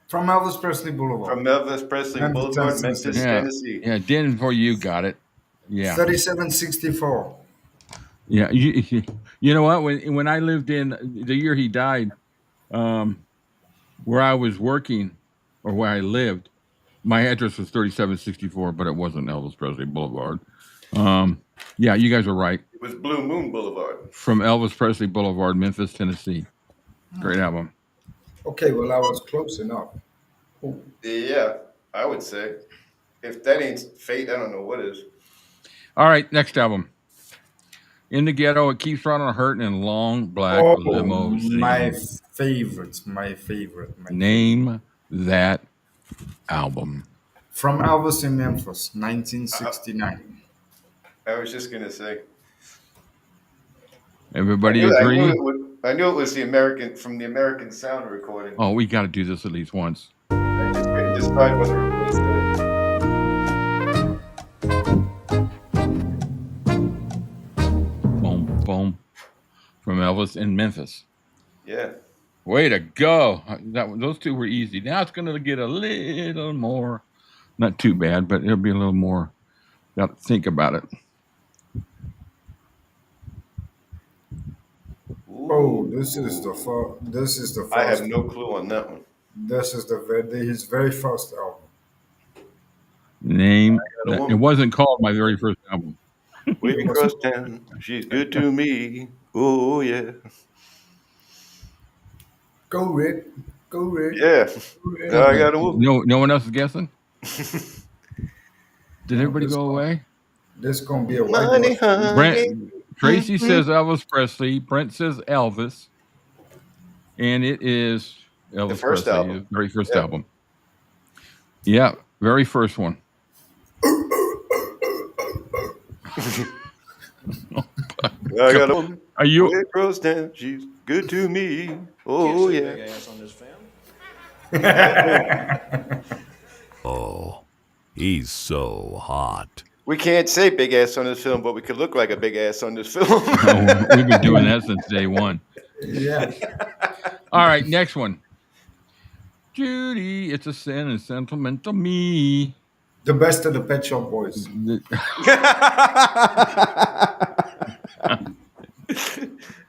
From Elvis Presley Boulevard. From Elvis Presley Boulevard, Memphis, Tennessee. Yeah, Denver, you got it. Yeah. 3764. Yeah, you know what? When I lived in the year he died, where I was working or where I lived, my address was 3764, but it wasn't Elvis Presley Boulevard. Yeah, you guys are right. It was Blue Moon Boulevard. From Elvis Presley Boulevard, Memphis, Tennessee. Great album. Okay, well, I was close enough. Ooh. Yeah, I would say. If that ain't fate, I don't know what is. All right, next album. In the Ghetto, It Keeps Running Hurting, and Long Black Limousine. My favorite. Name that album. From Elvis in Memphis, 1969. I was just going to say. Everybody agree? I knew it was from the American Sound recording. Oh, we got to do this at least once. I just couldn't decide whether it was Boom, boom. From Elvis in Memphis. Yeah. Way to go. Those 2 were easy. Now it's going to get a little more, not too bad, but it'll be a little more. Got to think about it. Oh, this is the first. I have no clue on that one. This is his very first album. Name. It wasn't called my very first album. Waving across town, she's good to me. Oh yeah. Go Rick. Go Rick. Yeah. I got a No one else is guessing. Did everybody go away? This is gonna be a Money, Brent. Tracy says Elvis Presley. Brent says Elvis. And it is Elvis the first Presley, album. His very first album. Yeah, very first one. I got a woman. Are you? It grows down. She's good to me. Oh yeah. Big ass on this film. Oh, he's so hot. We can't say big ass on this film, but we could look like a big ass on this film. Oh, we've been doing that since day one. Yeah. All right, next one. Judy, it's a sin and sentimental me. The Best of the Pet Shop Boys.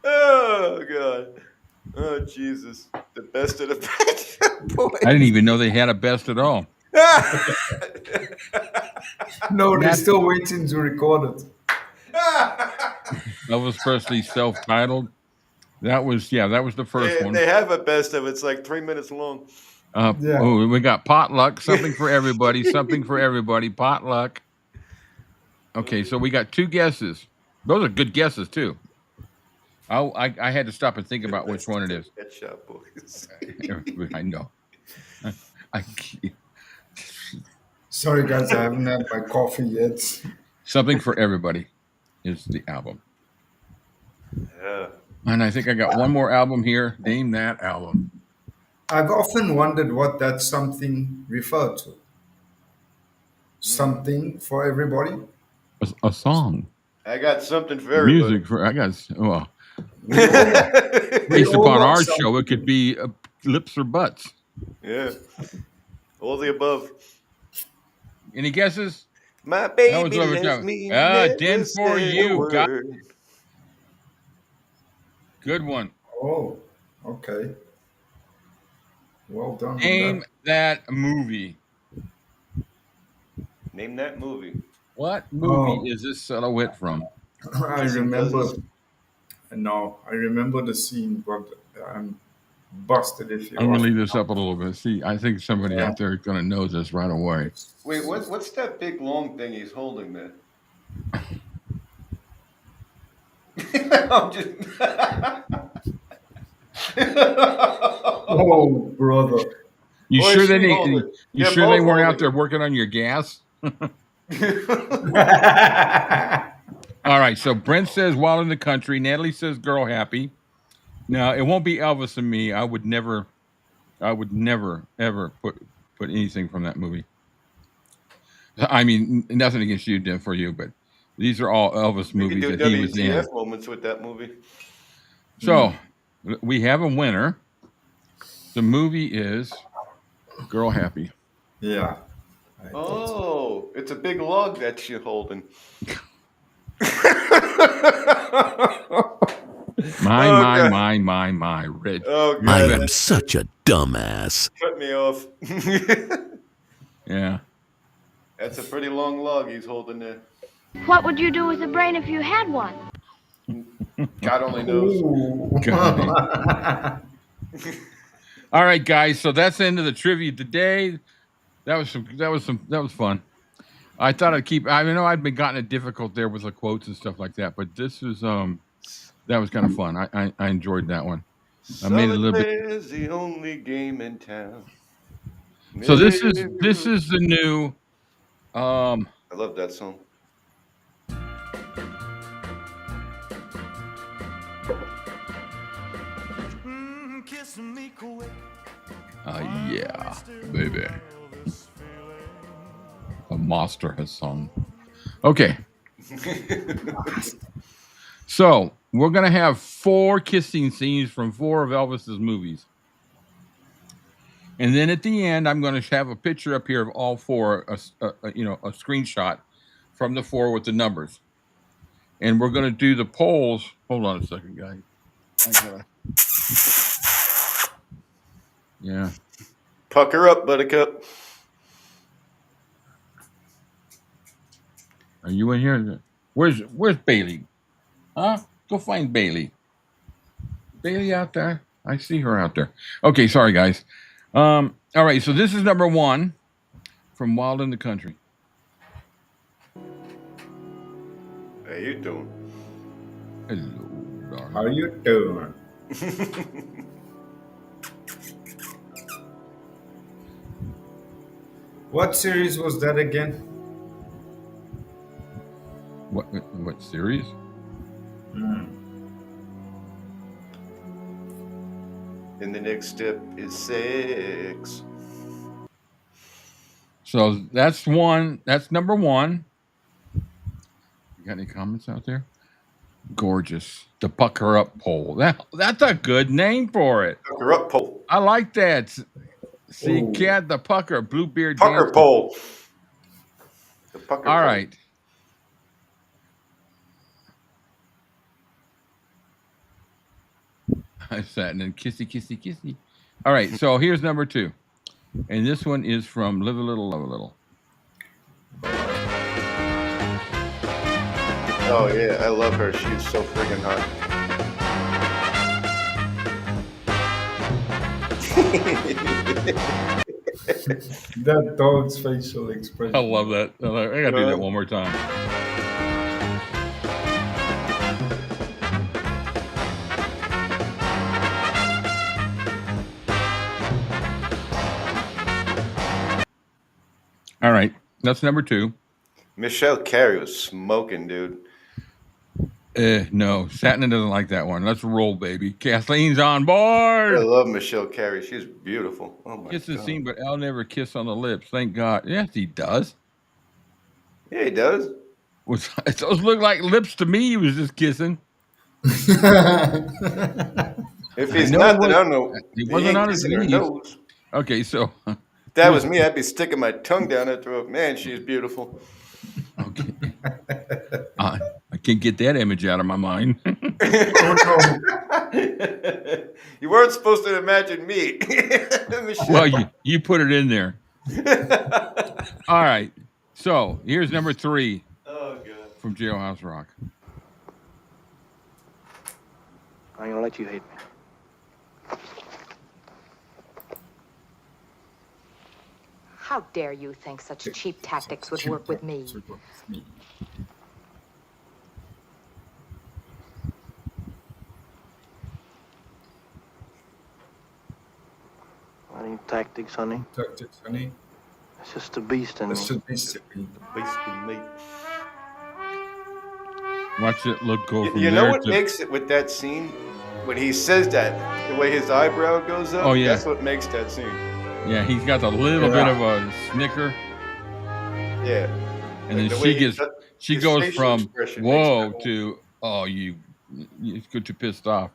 Oh God. I didn't even know they had a best at all. No, they're still waiting to record it. Elvis Presley self-titled. That was the first one. They have a best of. It's like 3 minutes long. Yeah. Oh, we got potluck, something for everybody, something for everybody, potluck. Okay, so we got 2 guesses. Those are good guesses too. I had to stop and think about which one it is. Headshot boys. I know. Sorry, guys, I haven't had my coffee yet. Something for Everybody is the album. Yeah. And I think I got one more album here. Name that album. I've often wondered what that something referred to. Something for everybody? A song. I got something for everybody. Music for, based upon our show, it could be lips or butts. Yeah. All the above. Any guesses? My baby lets me Den for You. Good one. Oh, okay. Well done. Name that movie. Name that movie. What movie is this silhouette from? I remember. No, I remember the scene, but I'm busted if you. I'm gonna leave this up a little bit. See, I think somebody out there is gonna know this right away. Wait, what's that big long thing he's holding there? I'm just. Oh, brother! You sure they weren't out there working on your gas? All right. So Brent says "Wild in the Country." Natalie says "Girl Happy." Now it won't be Elvis and Me. I would never ever put anything from that movie. I mean, nothing against you, Dan, for you, but these are all Elvis movies that he was in. Moments with that movie. So we have a winner. The movie is "Girl Happy." Yeah. Oh, it's a big log that you're holding. My, Rich. Oh, I am such a dumbass. Cut me off. Yeah. That's a pretty long log he's holding there. What would you do with a brain if you had one? God only knows. All right, guys. So that's the end of the trivia today. That was fun. I thought I'd keep. I know I'd been gotten it difficult there with the quotes and stuff like that, but this was that was kind of fun. I enjoyed that one. I made it a little bit. Is the only game in town. So this is the new. I love that song. Yeah, baby. A monster has sung. Okay. So we're gonna have 4 kissing scenes from 4 of Elvis's movies, and then at the end, I'm gonna have a picture up here of all 4, a screenshot from the 4 with the numbers, and we're gonna do the polls. Hold on a second, guys. Yeah. Pucker up, Buttercup. Are you in here? Where's Bailey? Huh? Go find Bailey. Bailey out there? I see her out there. Okay, sorry guys. All right, so this is number 1 from Wild in the Country. How you doing? Hello, darling. How you doing? What series was that again? What series? And the next step is sex. So that's one. That's number 1. You got any comments out there? Gorgeous. The Pucker Up poll. That's a good name for it. Pucker Up poll. I like that. See, Cat the Pucker, Bluebeard Pucker dancer. poll. The Pucker All poll. right. I sat and then kissy. All right, so here's number 2. And this one is from Live a Little, Love a Little. Oh yeah, I love her. She's so friggin' hot. That dog's facial expression. I love that. I gotta do that one more time. All right, that's number 2. Michelle Carey was smoking, dude. No, Satin doesn't like that one. Let's roll, baby. Kathleen's on board. I love Michelle Carey. She's beautiful. Oh my Kiss the god. scene, but I'll never kiss on the lips. Thank God. Yes, he does. Yeah, he does. Those look like lips to me. He was just kissing. If he's not, then I don't know. He wasn't on his her knees. nose. Okay, so If that was me, I'd be sticking my tongue down her throat. Man, she's beautiful. okay. I can't get that image out of my mind. You weren't supposed to imagine me. Well, you put it in there. All right. So here's number 3 from Jailhouse Rock. I ain't gonna let you hate me. How dare you think such cheap tactics would work with me? I ain't tactics, honey. Tactics, honey. It's just the beast in me. It's just beast in me. The beast in me. Watch it look go from You there know what to... makes it with that scene? When he says that, the way his eyebrow goes up, Oh, yeah. that's what makes that scene. Yeah, he's got a little bit of a snicker. Yeah. And Like then the way she his goes facial from expression whoa makes to you get too pissed off.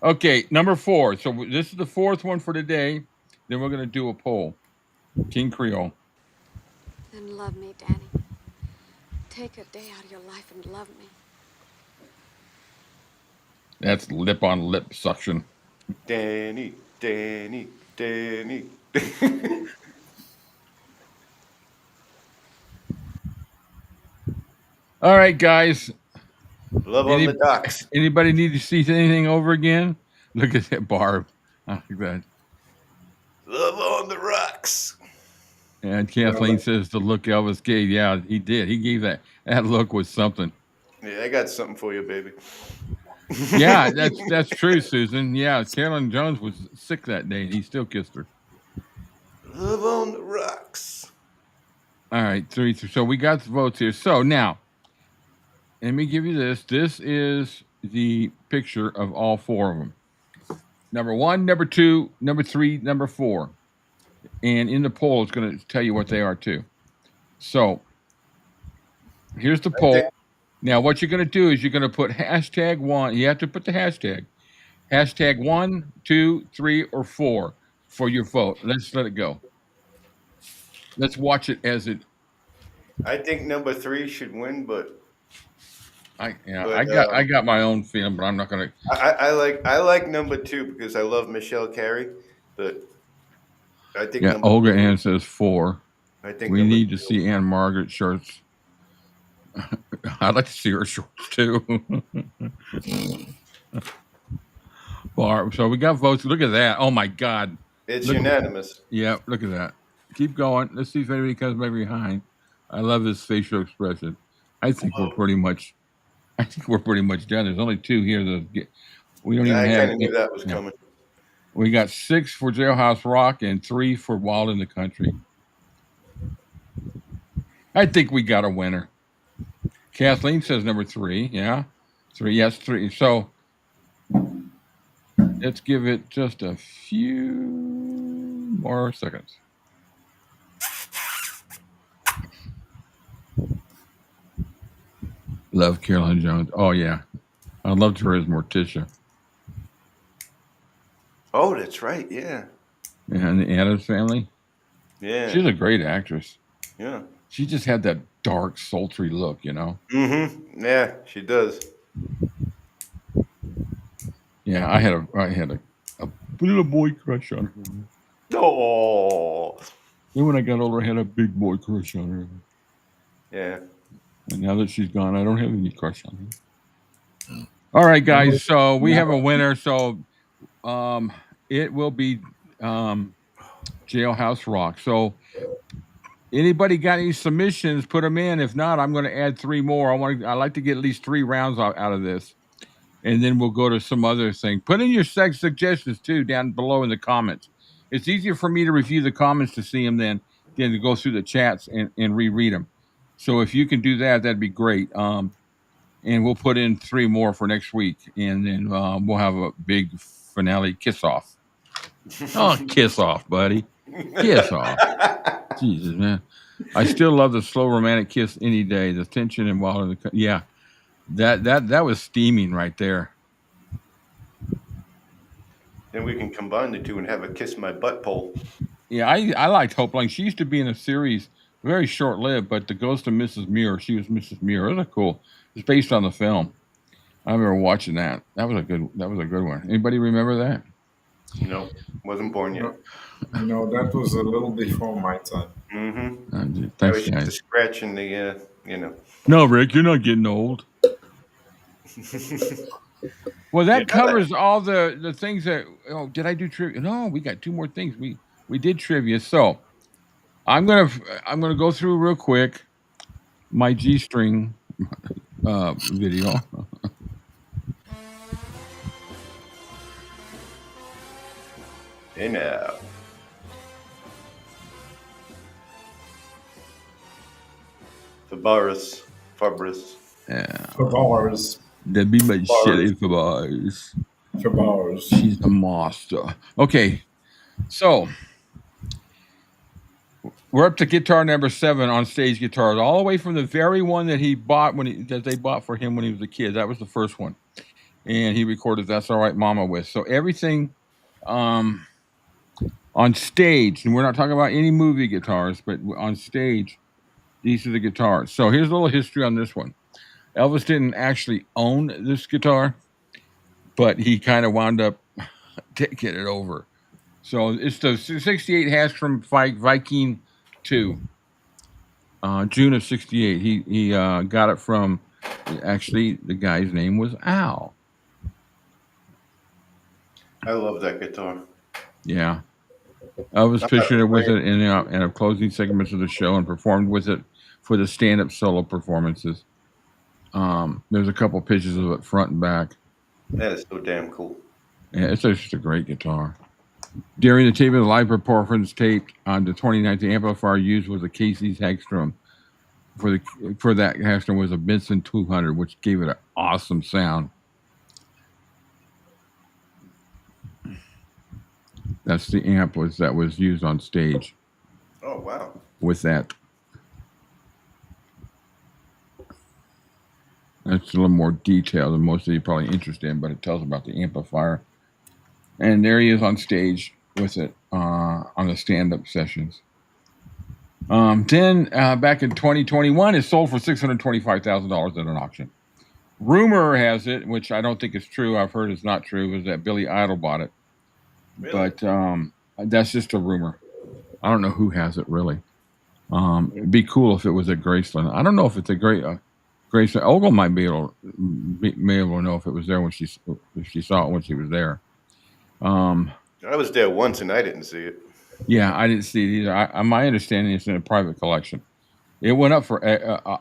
Okay, number 4. So this is the 4th one for today. Then we're gonna do a poll. King Creole. Then love me, Danny. Take a day out of your life and love me. That's lip on lip suction. Danny, Danny, Danny. All right, guys. Love on the docks. Anybody need to see anything over again? Look at that Barb. I like that. Love on the rocks. And Kathleen says the look Elvis gave. Yeah, he did. He gave that. That look was something. Yeah, I got something for you, baby. Yeah, that's true, Susan. Yeah, Carolyn Jones was sick that day, and he still kissed her. Love on the rocks. All right, 3. So we got the votes here. So now, let me give you this. This is the picture of all 4 of them. Number 1, number 2, number 3, number 4. And in the poll, it's going to tell you what they are too. So here's the poll. Now, what you're going to do is you're going to put #1. You have to put the hashtag. #1, 2, 3, or 4 for your vote. Let's let it go. Let's watch it as it. I think number 3 should win, but I got my own feeling, but I'm not going to. I like number 2 because I love Michelle Carey, but I think Olga Ann says 4. I think we need to see Ann Margaret shorts. I'd like to see her shorts too. Barb. So we got votes. Look at that. Oh my God. It's unanimous. Yeah, look at that. Keep going. Let's see if anybody comes back behind. I love his facial expression. I think we're pretty much done. There's only 2 here that we don't even have. I kind of knew that was coming. We got 6 for Jailhouse Rock and 3 for Wild in the Country. I think we got a winner. Kathleen says number 3. Yeah. 3. Yes, 3. So let's give it just a few more seconds. Love Carolyn Jones. Oh, yeah. I loved her as Morticia. Oh, that's right. Yeah. And the Addams Family. Yeah. She's a great actress. Yeah. She just had that dark, sultry look, you know? Mm-hmm. Yeah, she does. Yeah, I had a little boy crush on her. Oh. Then when I got older, I had a big boy crush on her. Yeah. And now that she's gone, I don't have any crush on her. All right, guys. So we have a winner. So it will be Jailhouse Rock. So anybody got any submissions, put them in. If not, I'm going to add 3 more. I like to get at least 3 rounds out of this. And then we'll go to some other thing. Put in your sex suggestions too down below in the comments. It's easier for me to review the comments to see them than to go through the chats and reread them. So if you can do that, that'd be great. And we'll put in 3 more for next week, and then we'll have a big finale kiss off. Oh, kiss off, buddy. Kiss off. Jesus, man. I still love the slow romantic kiss any day. The tension involved in the yeah. That was steaming right there. Then we can combine the two and have a kiss my butt poll. Yeah, I liked Hope Lang. She used to be in a series, very short lived, but The Ghost of Mrs. Muir. She was Mrs. Muir. It was cool. It's based on the film. I remember watching that. That was a good one. Anybody remember that? No, wasn't born yet. No, that was a little before my time. Mm-hmm. Thanks, I was guys. just scratching the, No, Rick, you're not getting old. Well, that covers all the things that. Oh, did I do trivia? No, we got 2 more things. We did trivia. So I'm gonna go through real quick my G-string video. Hey now. Fabaris. Yeah. Fabaris. That'd be my shitty Fabaris. Fabaris. She's a monster. Okay, so we're up to guitar number 7 on stage guitars, all the way from the very one that he bought that they bought for him when he was a kid. That was the first one, and he recorded "That's All Right, Mama" with. So everything on stage, and we're not talking about any movie guitars, but on stage, these are the guitars. So here's a little history on this one. Elvis didn't actually own this guitar, but he kind of wound up taking it over. So it's the 68 Hastrom Viking 2, June of 68. He got it from, actually, the guy's name was Al. I love that guitar. Yeah. Elvis featured with it in a closing segments of the show and performed with it for the stand-up solo performances. There's a couple pictures of it front and back. That is so damn cool. Yeah, it's just a great guitar. During the tape of the live performance taped on the 2019 amplifier used was a Casey's Hagstrom. For that Hagstrom was a Benson 200, which gave it an awesome sound. That's the amp that was used on stage. Oh wow! With that. That's a little more detailed than most of you probably interested in, but it tells about the amplifier. And there he is on stage with it on the stand-up sessions. Then back in 2021, it sold for $625,000 at an auction. Rumor has it, which I don't think is true, I've heard it's not true, is that Billy Idol bought it. Really? But that's just a rumor. I don't know who has it really. It'd be cool if it was at Graceland. I don't know if it's a Graceland. Olga might be able to know if it was there if she saw it when she was there. I was there once and I didn't see it. Yeah, I didn't see it either. My understanding is in a private collection. It went up for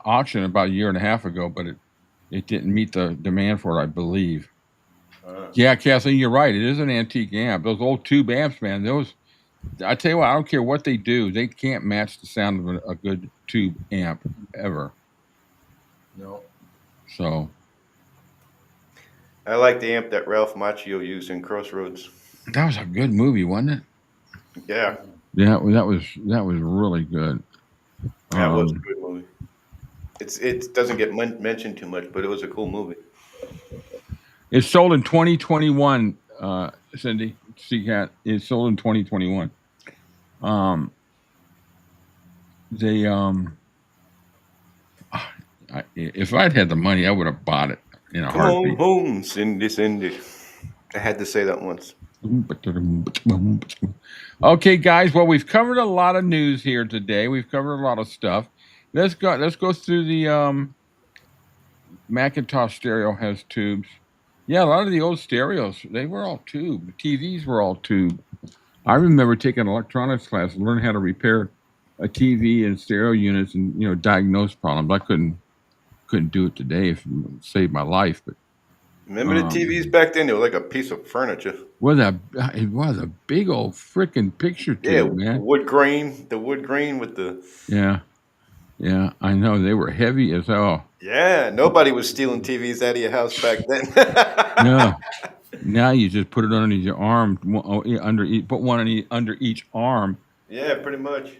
auction about a year and a half ago, but it didn't meet the demand for it, I believe. Yeah, Kathleen, you're right. It is an antique amp. Those old tube amps, man. I tell you what, I don't care what they do. They can't match the sound of a good tube amp ever. No. So. I like the amp that Ralph Macchio used in Crossroads. That was a good movie, wasn't it? Yeah. Yeah, that was really good. That was a good movie. It doesn't get mentioned too much, but it was a cool movie. It sold in 2021, Cindy. Seacat. It sold in 2021. If I'd had the money, I would have bought it in a heartbeat. Come home, Cindy. I had to say that once. Okay, guys. Well, we've covered a lot of news here today. We've covered a lot of stuff. Let's go through the Macintosh stereo has tubes. Yeah, a lot of the old stereos, they were all tube. TVs were all tube. I remember taking an electronics class and learning how to repair a TV and stereo units and diagnose problems. I couldn't do it today if it would save my life. But remember the TVs back then? They were like a piece of furniture. It was a big old freaking picture tube, man. The wood grain with the. Yeah, I know they were heavy as hell. Yeah, nobody was stealing TVs out of your house back then. No, now you just put it underneath your arm, put one under each arm. Yeah, pretty much.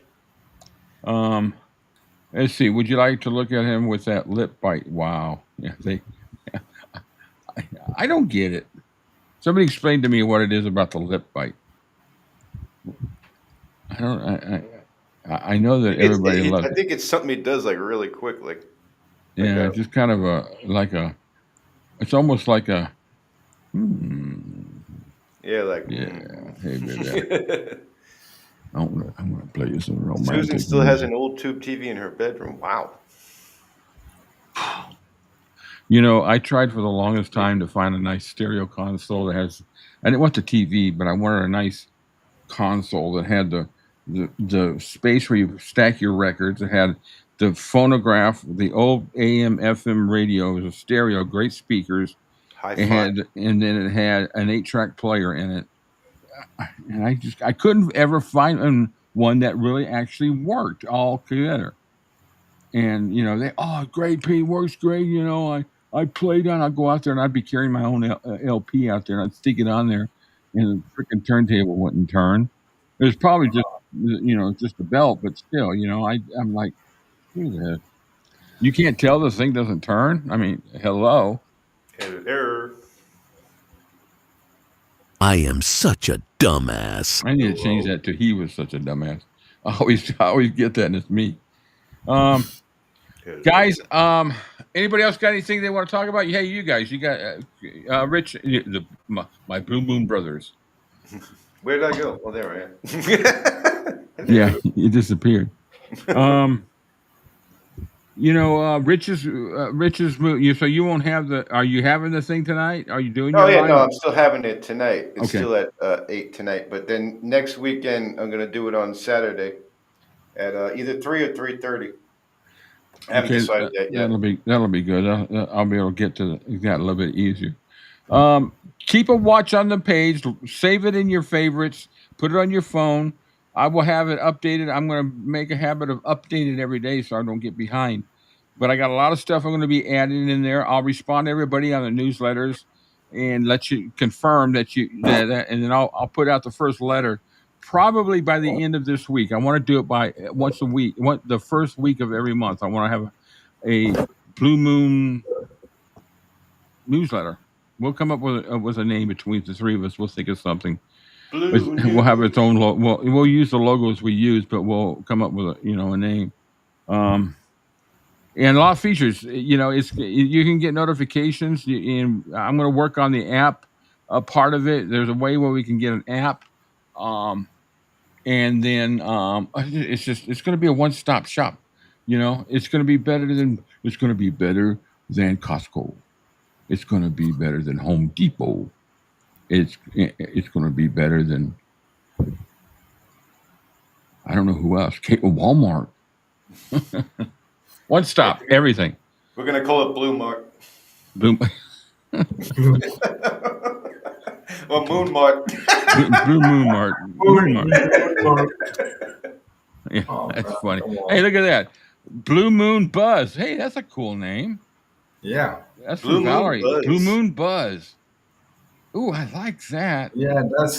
Let's see. Would you like to look at him with that lip bite? Wow. Yeah, I don't get it. Somebody explain to me what it is about the lip bite. I know that everybody loves it. I think it's something he does like really quick, just kind of it's almost like a. Yeah, like. Yeah, hey baby. I'm gonna play you some romantic. Susan still has an old tube TV in her bedroom. Wow. I tried for the longest time to find a nice stereo console that has. I didn't want the TV, but I wanted a nice console that had the space where you stack your records. It had the phonograph, the old AM FM radio, it was a stereo, great speakers. And then it had an 8-track player in it. And I couldn't ever find one that really actually worked all together. And great, Pete, works great. I played on. I'd go out there and I'd be carrying my own LP out there and I'd stick it on there, and the freaking turntable wouldn't turn. It was probably just the belt, but still, I'm like, who the heck? You can't tell this thing doesn't turn. I mean, hello. Hello. I am such a dumbass. I need to change that to he was such a dumbass. I always get that, and it's me. Guys, anybody else got anything they want to talk about? Hey, you guys, you got Rich, my Boom Boom brothers. Where did I go? Oh, there I am. Yeah, you disappeared. Rich's so you won't have are you having the thing tonight? Are you doing your no, I'm still having it tonight. It's okay. Still at 8 tonight, but then next weekend I'm going to do it on Saturday at either 3 or 3:30. I haven't decided that yet. That'll be good. I'll be able to get to that a little bit easier. Keep a watch on the page. Save it in your favorites. Put it on your phone. I will have it updated. I'm going to make a habit of updating it every day so I don't get behind. But I got a lot of stuff I'm going to be adding in there. I'll respond to everybody on the newsletters and let you confirm that and then I'll put out the first letter probably by the end of this week. I want to do it by once a week. The first week of every month. I want to have a Blue Moon newsletter. We'll come up with a name between the three of us. We'll think of something. We'll have its own logo. We'll use the logos we use, but we'll come up with a name. And a lot of features. You can get notifications. And I'm going to work on the app part of it. There's a way where we can get an app. And then it's going to be a one-stop shop. It's going to be better than Costco. It's going to be better than Home Depot. It's going to be better than I don't know who else. Walmart. One stop, everything. We're going to call it Blue Mart. Blue. Or Moon Mart. Blue Moon Mart. Moon Mart. Yeah, that's funny. Hey, look at that. Blue Moon Buzz. Hey, that's a cool name. Yeah. That's from Valerie. Blue Moon Buzz. Ooh, I like that. Yeah, that's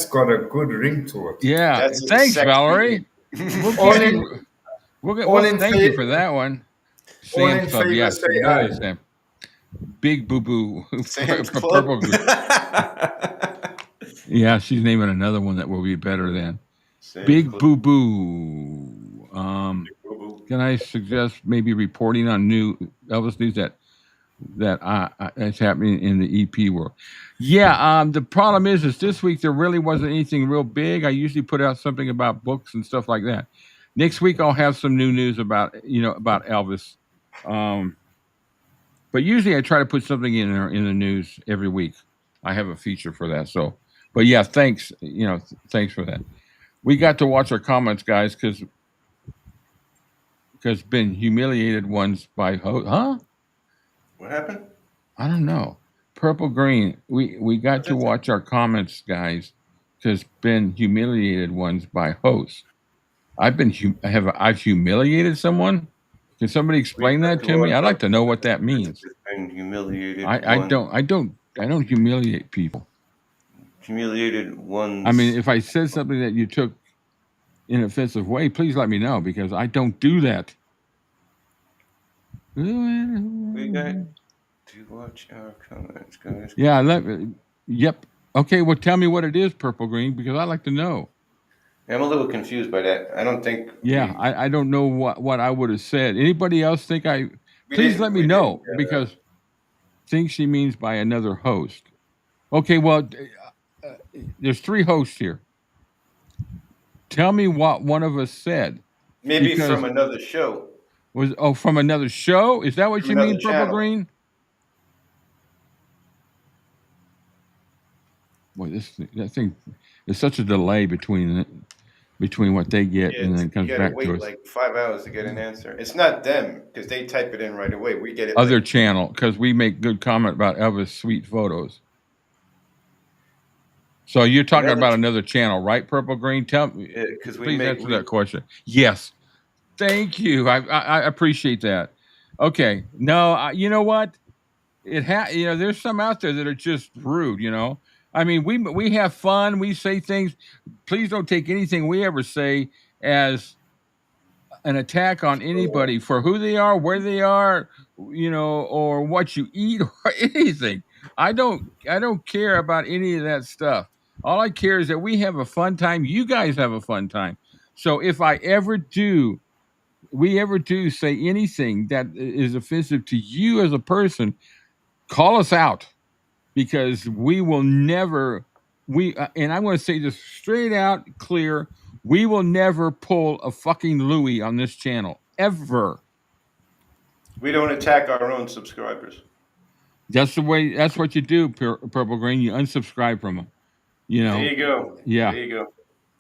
got a good ring to it. Yeah. Thanks, Valerie. Thank you for that one. Sam's Club, yes. Sam. Big Boo Boo. Purple. Yeah, she's naming another one that will be better than Big Boo Boo. Can I suggest maybe reporting on new Elvis news that that's happening in the EP world. Yeah, the problem is this week there really wasn't anything real big. I usually put out something about books and stuff like that. Next week I'll have some new news about about Elvis. But usually I try to put something in the news every week. I have a feature for that. So, but yeah, thanks. Thanks for that. We got to watch our comments, guys, because been humiliated once by huh? What happened? I don't know. Purple Green. We got to watch our comments, guys, because been humiliated once by hosts. I've humiliated someone? Can somebody explain that to me? I'd like to know what that means. Been humiliated. I don't humiliate people. Humiliated ones. I mean, if I said something that you took in an offensive way, please let me know, because I don't do that. We got to watch our comments, guys. Yeah, yep. Okay, well, tell me what it is, Purple Green, because I'd like to know. I'm a little confused by that. I don't think. Yeah, I don't know what I would have said. Anybody else think please let me know, because think she means by another host. Okay, well, there's 3 hosts here. Tell me what one of us said. Maybe from another show. From another show? Is that what you mean, Purple Green? Boy, that thing, there's such a delay between what they get and then it comes back to us. Wait like 5 hours to get an answer. It's not them, because they type it in right away. We get it. Other channel, because we make good comment about Elvis' sweet photos. So you're talking about another channel, right, Purple Green? Tell me, please answer that question. Yes. Thank you. I appreciate that. Okay. No, you know what? There's some out there that are just rude, I mean, we have fun. We say things. Please don't take anything we ever say as an attack on anybody for who they are, where they are, or what you eat or anything. I don't care about any of that stuff. All I care is that we have a fun time. You guys have a fun time. So if we ever do say anything that is offensive to you as a person, call us out, because we will never, and I'm going to say this straight out clear, we will never pull a fucking Louis on this channel, ever. We don't attack our own subscribers. That's what you do, Purple Green. You unsubscribe from them. There you go. Yeah. There you go.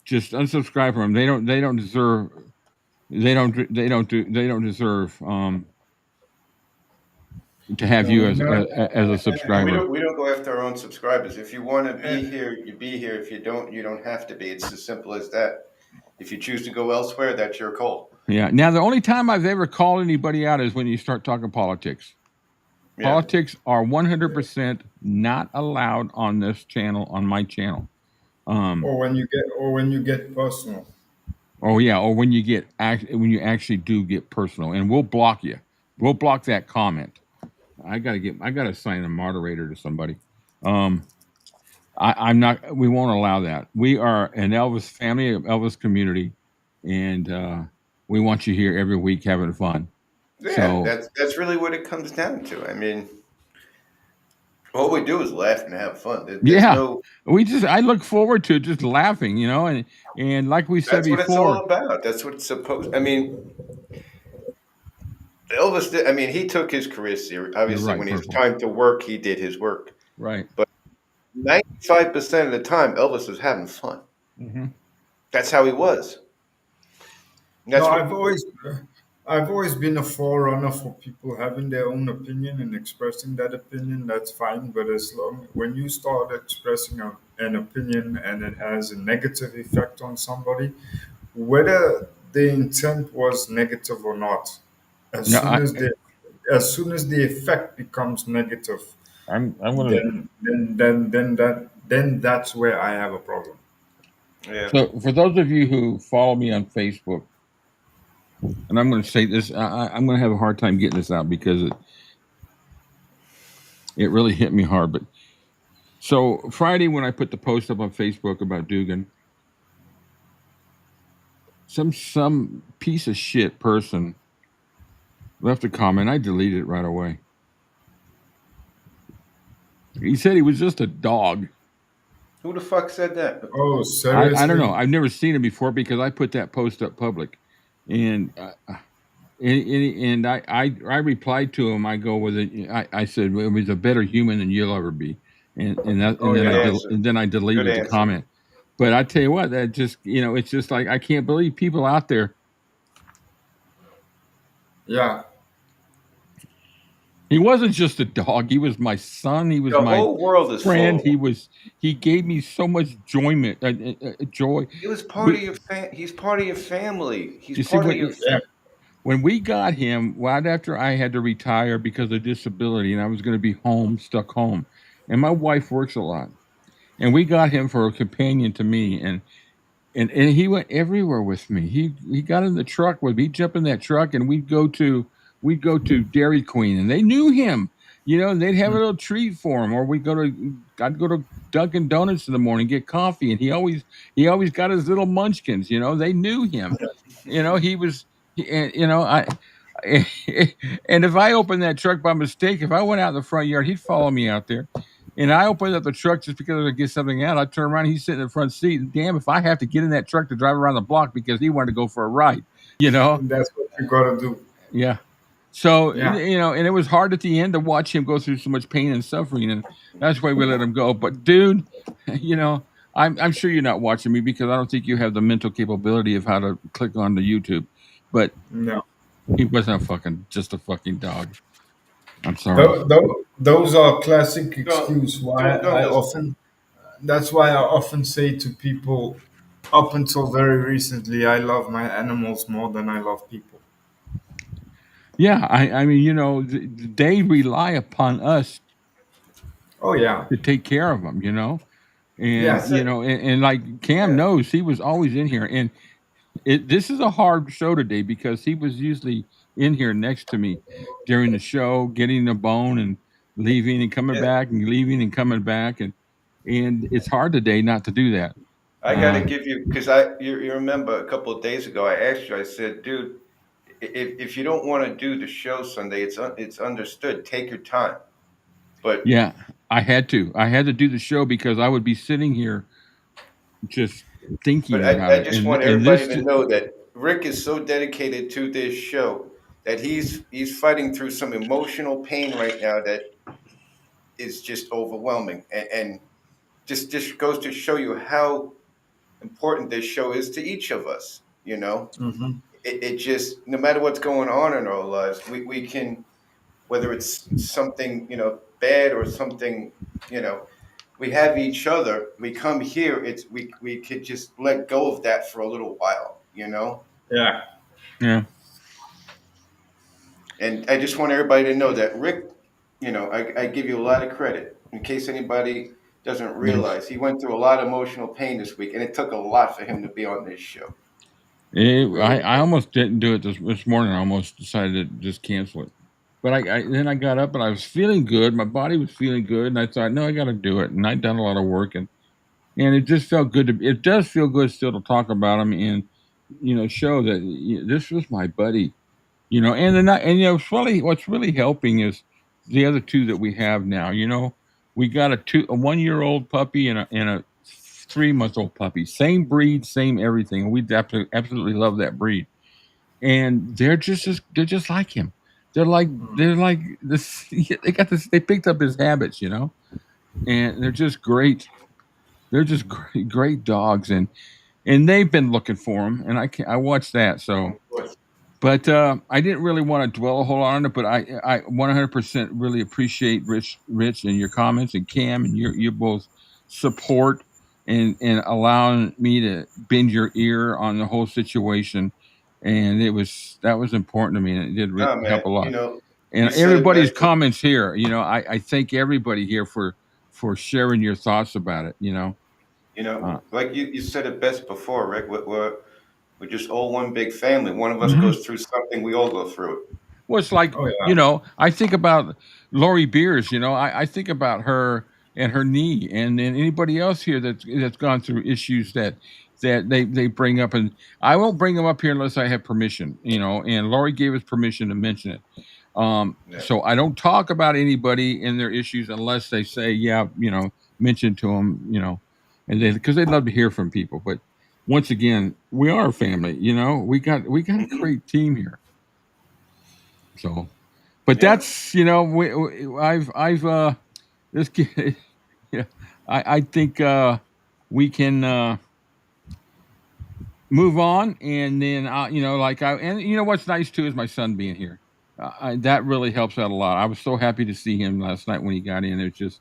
Just unsubscribe from them. They don't deserve. They don't deserve to have you as a subscriber. We don't go after our own subscribers. If you want to be here, you be here. If you don't, you don't have to be. It's as simple as that. If you choose to go elsewhere, that's your call. Yeah. Now, the only time I've ever called anybody out is when you start talking politics. Yeah. Politics are 100% not allowed on this channel, on my channel. Or when you get personal. Oh yeah, or when you actually do get personal, and we'll block you. We'll block that comment. I gotta assign a moderator to somebody. I'm not. We won't allow that. We are an Elvis family, an Elvis community, and we want you here every week having fun. Yeah, so, that's really what it comes down to. I mean, all we do is laugh and have fun. I look forward to just laughing, and like we said before, that's what it's all about. That's what it's supposed. I mean, Elvis did. I mean, he took his career serious. Obviously, when it was time to work, he did his work. Right. But 95% of the time, Elvis was having fun. Mm-hmm. That's how he was. I've always been a forerunner for people having their own opinion and expressing that opinion. That's fine, but when you start expressing an opinion and it has a negative effect on somebody, whether the intent was negative or not, as soon as the effect becomes negative, then that's where I have a problem. Yeah. So for those of you who follow me on Facebook, and I'm going to say this, I'm going to have a hard time getting this out because it really hit me hard. But so Friday, when I put the post up on Facebook about Dugan, some piece of shit person left a comment. I deleted it right away. He said he was just a dog. Who the fuck said that? Oh, seriously? I don't know. I've never seen him before because I put that post up public, and I replied to him. I go with it. I said it was a better human than you'll ever be, and then I deleted the comment. But I tell you what, that just it's just like I can't believe people out there. Yeah. He wasn't just a dog. He was my son. He was my whole world is friend. full. He gave me so much joy. He was part of your he's part of your family. He's part of your family. When we got him, right after I had to retire because of disability, and I was going to be stuck home, and my wife works a lot, and we got him for a companion to me, and he went everywhere with me. He got in the truck with me. He'd jump in that truck, and we'd go to Dairy Queen, and they knew him, and they'd have a little treat for him, or I'd go to Dunkin' Donuts in the morning, get coffee, and he always got his little munchkins. They knew him. He was. And and if I opened that truck by mistake, if I went out in the front yard, he'd follow me out there. And I opened up the truck just because I would get something out. I'd turn around, he's sitting in the front seat. And damn, if I have to get in that truck to drive around the block because he wanted to go for a ride, That's what you gotta do. Yeah. So, and it was hard at the end to watch him go through so much pain and suffering. And that's why we let him go. But dude, I'm sure you're not watching me because I don't think you have the mental capability of how to click on the YouTube. But no, he wasn't just a fucking dog. I'm sorry. Those are classic excuses. That's why I often say to people, up until very recently, I love my animals more than I love people. Yeah, I mean, they rely upon us. Oh yeah, to take care of them, and Yes. and like Cam knows, he was always in here, and this is a hard show today because he was usually in here next to me during the show, getting the bone and leaving and coming back and leaving and coming back, and it's hard today not to do that. I got to give you, because you remember a couple of days ago, I asked you, I said, dude, if you don't want to do the show Sunday, it's understood. Take your time. But yeah, I had to do the show because I would be sitting here just thinking about it. I just want everybody to know that Rick is so dedicated to this show that he's fighting through some emotional pain right now that is just overwhelming, and just goes to show you how important this show is to each of us. Mm-hmm. It just, no matter what's going on in our lives, we can, whether it's something bad or something, we have each other. We come here. We could just let go of that for a little while. Yeah. Yeah. And I just want everybody to know that Rick, I give you a lot of credit. In case anybody doesn't realize, he went through a lot of emotional pain this week, and it took a lot for him to be on this show. I almost didn't do it this morning. I almost decided to just cancel it. But then I got up and I was feeling good. My body was feeling good, and I thought, no, I got to do it. And I'd done a lot of work, and it just felt good. It does feel good still to talk about him and show that this was my buddy. What's really helping is the other two that we have now. We got a 1-year-old puppy and a 3-month-old puppy, same breed, same everything. We absolutely love that breed, and they're just like him. They're like this. They got this. They picked up his habits, and they're just great. They're just great dogs, and they've been looking for him, and I watched that. So, but I didn't really want to dwell a whole lot on it. But I 100% really appreciate Rich, and your comments, and Cam, and your both support and allowing me to bend your ear on the whole situation. And that was important to me, and it did really help a lot. And everybody's comments here, I thank everybody here for sharing your thoughts about it. Like you said it best before, Rick. We're just all one big family. One of us goes through something, we all go through it. Well, it's like I think about Lori Beers. I think about her and her knee, and then anybody else here that's gone through issues that they bring up, and I won't bring them up here unless I have permission, and Lori gave us permission to mention it. So I don't talk about anybody and their issues unless they say, mention to them, and because they'd love to hear from people. But once again, we are a family. We got a great team here. So, but that's I've this kid, I think we can move on, and then and what's nice too is my son being here. That really helps out a lot. I was so happy to see him last night when he got in. It's just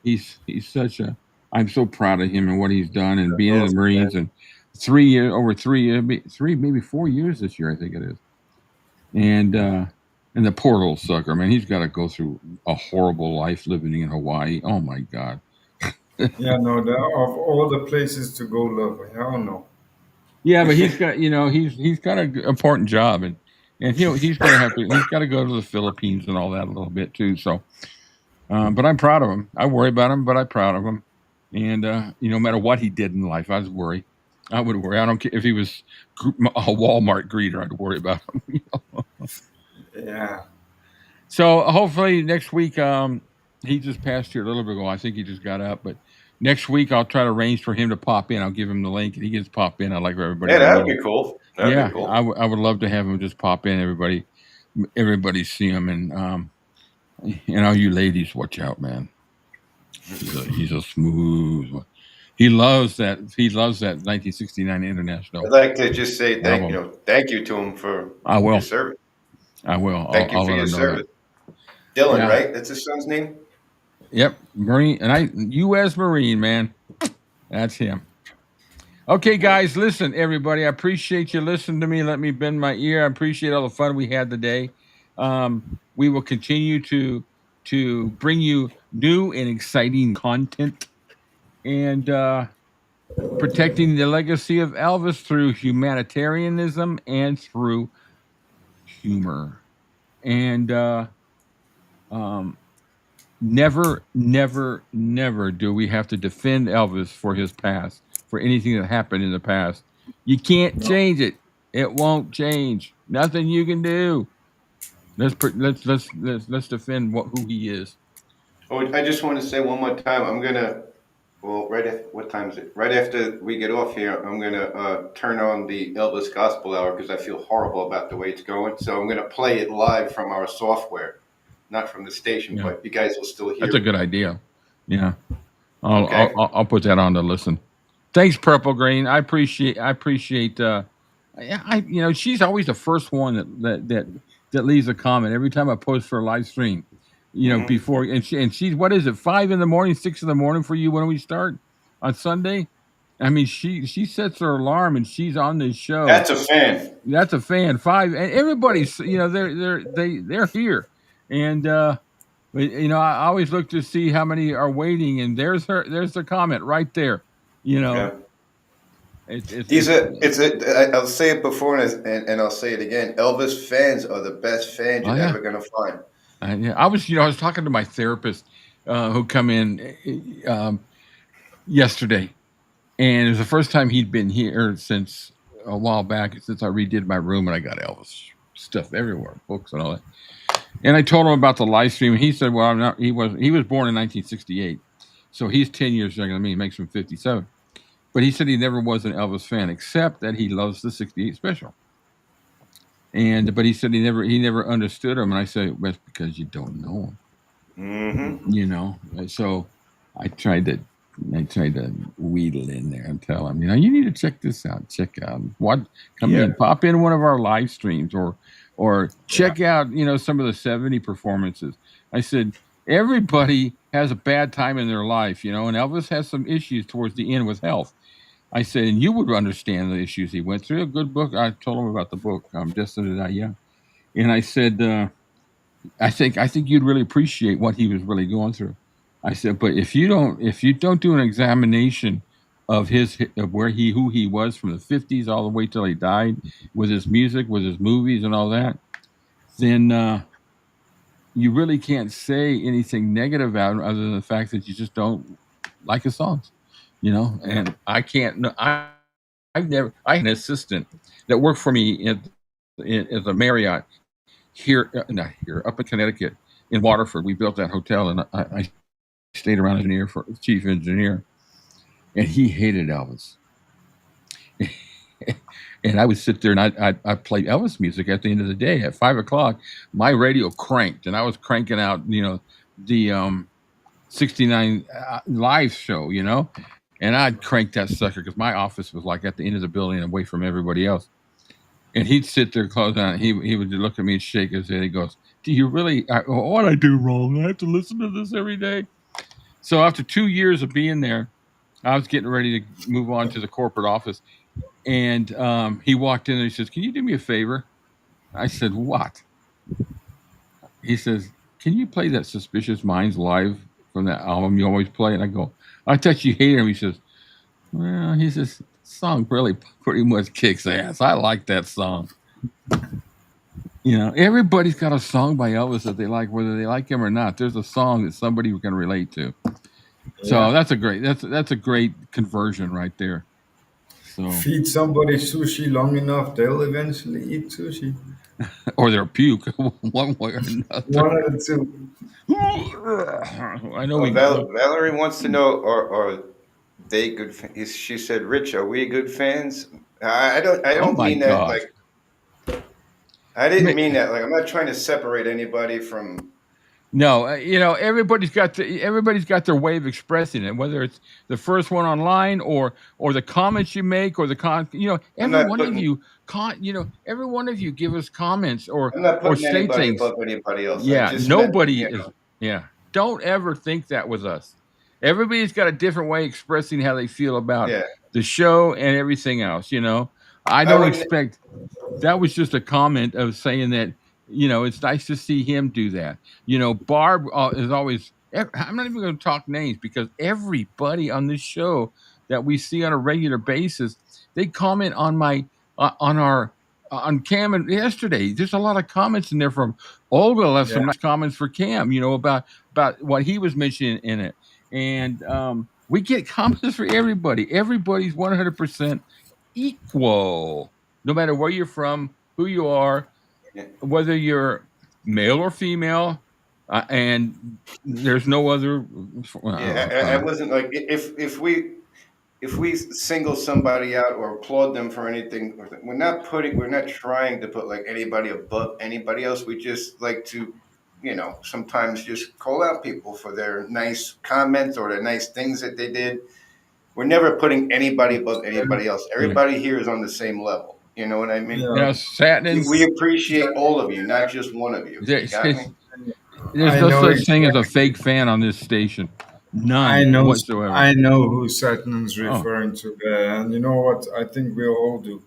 he's such a. I'm so proud of him and what he's done and being in the Marines and 3 years, over 3 years, maybe 4 years this year, I think it is. And the poor little sucker, man, he's got to go through a horrible life living in Hawaii. Oh my God. Yeah, no, of all the places to go, love, hell no. Yeah, but he's got, he's got an important job, and he's got to go to the Philippines and all that a little bit too. So, but I'm proud of him. I worry about him, but I'm proud of him. And no matter what he did in life, I would worry. I don't care if he was a Walmart greeter. I'd worry about him. Yeah. So hopefully next week, he just passed here a little bit ago. I think he just got up, but next week I'll try to arrange for him to pop in. I'll give him the link, and he gets pop in. I'd like for everybody. Yeah, that would be cool. That'd be cool. I would love to have him just pop in. Everybody see him, and all you ladies, watch out, man. He's a smooth one. He loves that 1969 International. I'd like to just say thank you to him for his service. I will. Thank you for your service. Dylan, right? That's his son's name? Yep. Marine. And U.S. Marine, man. That's him. Okay, guys, listen, everybody. I appreciate you listening to me. Let me bend my ear. I appreciate all the fun we had today. We will continue to bring you new and exciting content and protecting the legacy of Elvis through humanitarianism and through humor. And never, never, never do we have to defend Elvis for his past, for anything that happened in the past. You can't change it. It won't change. Nothing you can do. Let's defend who he is. Oh, I just want to say one more time. I'm gonna. Well, what time is it? Right after we get off here, I'm gonna turn on the Elvis Gospel Hour because I feel horrible about the way it's going. So I'm gonna play it live from our software, not from the station, but you guys will still hear. That's a good idea. Yeah, I'll put that on to listen. Thanks, Purple Green. I appreciate. She's always the first one that leaves a comment every time I post for a live stream. Before and she's what is it, 5 a.m, 6 a.m for you when we start on Sunday? I mean, she sets her alarm and she's on this show. That's a fan. That's a fan. 5 and everybody's they're here, and I always look to see how many are waiting, and there's the comment right there. I'll say it before and I'll say it again. Elvis fans are the best fans you're ever gonna find. I was talking to my therapist who come in yesterday, and it was the first time he'd been here since a while back, since I redid my room and I got Elvis stuff everywhere, books and all that. And I told him about the live stream, and he said, "Well, I'm not." He was born in 1968, so he's 10 years younger than me. Makes him 57. But he said he never was an Elvis fan, except that he loves the '68 special. But he said he never understood him, and I said, well, that's because you don't know him. Mm-hmm. So I tried to wheedle in there and tell him, you need to check this out. Check out in, pop in one of our live streams, or check out some of the '70 performances. I said everybody has a bad time in their life, and Elvis has some issues towards the end with health. I said, and you would understand the issues he went through. A good book. I told him about the book, Destiny to Die Young. And I said, I think you'd really appreciate what he was really going through. I said, but if you don't do an examination of who he was from the 50s all the way till he died, with his music, with his movies and all that, then you really can't say anything negative about him other than the fact that you just don't like his songs. And I can't. I had an assistant that worked for me at the Marriott here, not here, up in Connecticut, in Waterford. We built that hotel, and I stayed around as engineer for chief engineer, and he hated Elvis. And I would sit there and I'd play Elvis music at the end of the day at 5 o'clock. My radio cranked, and I was cranking out, the 69 live show, and I'd crank that sucker because my office was like at the end of the building, away from everybody else. And he'd sit there, close down. He would look at me and shake his head. He goes, "Do you really? What I do wrong? I have to listen to this every day." So after 2 years of being there, I was getting ready to move on to the corporate office. And he walked in and he says, "Can you do me a favor?" I said, "What?" He says, "Can you play that Suspicious Minds live from that album you always play?" And I go, "I thought you hated him." He says, "Well," he says, "the song really pretty much kicks ass. I like that song." Everybody's got a song by Elvis that they like, whether they like him or not. There's a song that somebody can relate to. So that's a great conversion right there. So feed somebody sushi long enough, they'll eventually eat sushi. Or they'll puke one way or another. One of the two. I know. Valerie wants to know, are they good? She said, "Rich, are we good fans?" I don't mean that like. I didn't mean that like. I'm not trying to separate anybody from. No, everybody's got their way of expressing it, whether it's the first one online or the comments you make or every one of you give us comments or say things. Above anybody else. Yeah, nobody is. Yeah, don't ever think that was us. Everybody's got a different way of expressing how they feel about the show and everything else. I don't expect. That was just a comment of saying that. It's nice to see him do that. Barb is always. I'm not even going to talk names because everybody on this show that we see on a regular basis, they comment on on Cam yesterday. There's a lot of comments in there from Olga. Left some nice comments for Cam. About what he was mentioning in it, and we get comments for everybody. Everybody's 100% equal, no matter where you're from, who you are. Whether you're male or female, and there's no other. I wasn't like if we single somebody out or applaud them for anything, we're not trying to put like anybody above anybody else. We just like to, sometimes just call out people for their nice comments or the nice things that they did. We're never putting anybody above anybody else. Everybody here is on the same level. You know what I mean? We appreciate all of you, not just one of you. There's no such thing as a fake fan on this station. None whatsoever. I know who Satnam's referring to there. And you know what? I think we all do.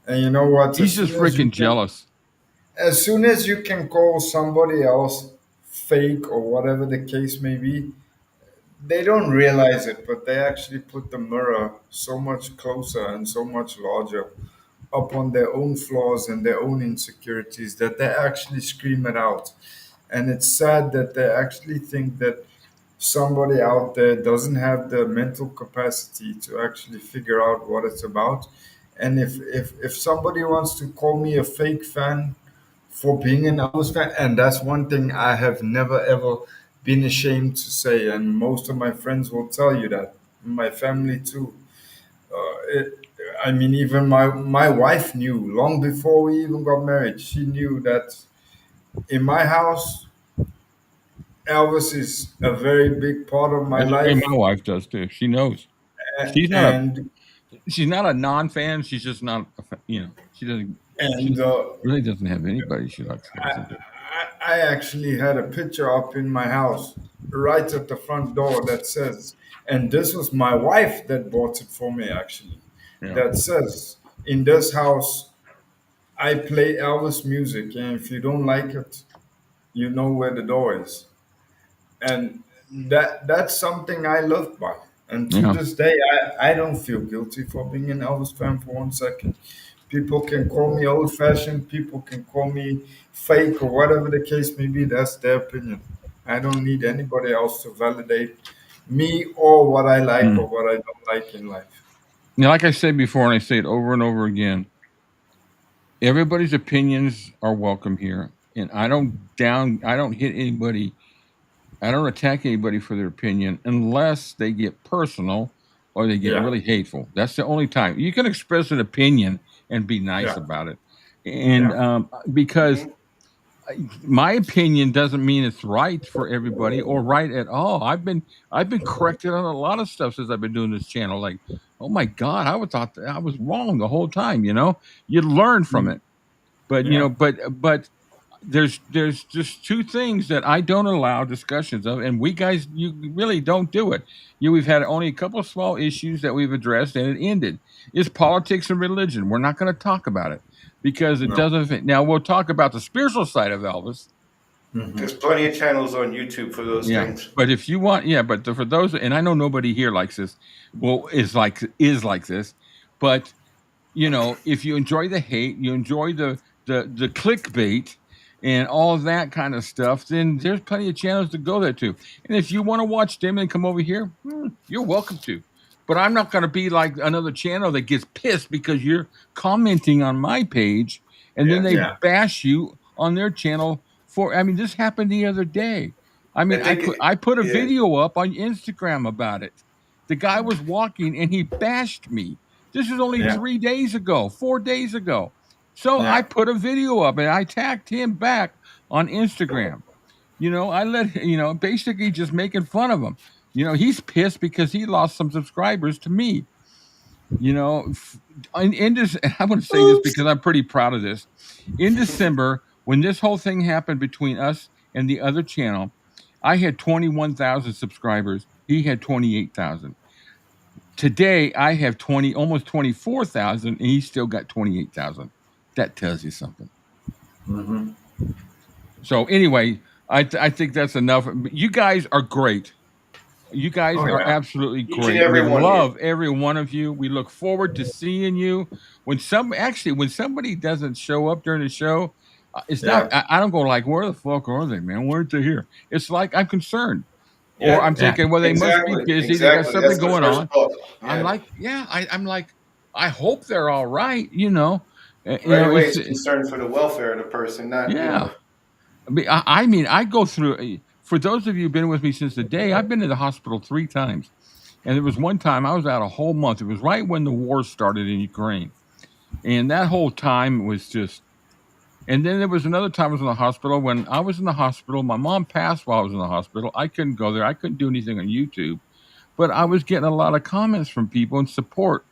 And you know what? He's just freaking jealous. As soon as you can call somebody else fake or whatever the case may be, they don't realize it, but they actually put the mirror so much closer and so much larger upon their own flaws and their own insecurities that they actually scream it out. And it's sad that they actually think that somebody out there doesn't have the mental capacity to actually figure out what it's about. And if somebody wants to call me a fake fan for being an Elvis fan, and that's one thing I have never ever been ashamed to say, and most of my friends will tell you that, my family too. Even my wife knew long before we even got married. She knew that in my house, Elvis is a very big part of my life. My wife does too. She knows. She's not a non-fan. She's just not. She doesn't. She really doesn't have anybody she likes. I actually had a picture up in my house, right at the front door, that says, and this was my wife that bought it for me actually. Yeah. That says, "In this house, I play Elvis music, and if you don't like it, you know where the door is." And that's something I live by. And to this day, I don't feel guilty for being an Elvis fan for 1 second. People can call me old-fashioned. People can call me fake or whatever the case may be. That's their opinion. I don't need anybody else to validate me or what I like or what I don't like in life. Now, like I said before, and I say it over and over again, everybody's opinions are welcome here. and I don't hit anybody. I don't attack anybody for their opinion unless they get personal or they get really hateful. That's the only time you can express an opinion and be nice about it. And because my opinion doesn't mean it's right for everybody or right at all. I've been corrected on a lot of stuff since I've been doing this channel. Like, oh my God, I thought that I was wrong the whole time. You know, you learn from it, but you know, but there's just two things that I don't allow discussions of, and we guys, you really don't do it. We've had only a couple of small issues that we've addressed, and it ended. It's politics and religion. We're not going to talk about it because it doesn't fit. Now we'll talk about the spiritual side of Elvis. There's plenty of channels on YouTube for those things. But if you want, but for those, and I know nobody here likes this, is like this, but you know, if you enjoy the hate, you enjoy the clickbait and all of that kind of stuff, then there's plenty of channels to go there to. And if you want to watch them and come over here, you're welcome to. But I'm not going to be like another channel that gets pissed because you're commenting on my page and then they bash you on their channel for. I mean, this happened the other day. I mean, I put a video up on Instagram about it. The guy was walking and he bashed me. This was only 4 days ago. So I put a video up and I tagged him back on Instagram. You know, I basically just making fun of him. You know, he's pissed because he lost some subscribers to me. You know, in this, I'm going to say this because I'm pretty proud of this. In December, when this whole thing happened between us and the other channel, I had 21,000 subscribers. He had 28,000. Today, I have almost 24,000, and he still got 28,000. That tells you something. So anyway, I think that's enough. You guys are great. You guys are absolutely great. We love every one of you. We look forward to seeing you. When somebody doesn't show up during the show, it's not. I don't go like, where the fuck are they, man? Why aren't they here? It's like I'm concerned. Or I'm thinking, well, they must be busy. They got something going on. I'm like, I'm like, I hope they're all right. You know, It's concerned for the welfare of the person, not you know. I mean, I go through. For those of you who've been with me since the day, I've been to the hospital 3 times, and there was one time I was out a whole month. It was right when the war started in Ukraine, and that whole time was just. And then there was another time I was in the hospital. When I was in the hospital, my mom passed while I was in the hospital. I couldn't go there. I couldn't do anything on YouTube. But I was getting a lot of comments from people and support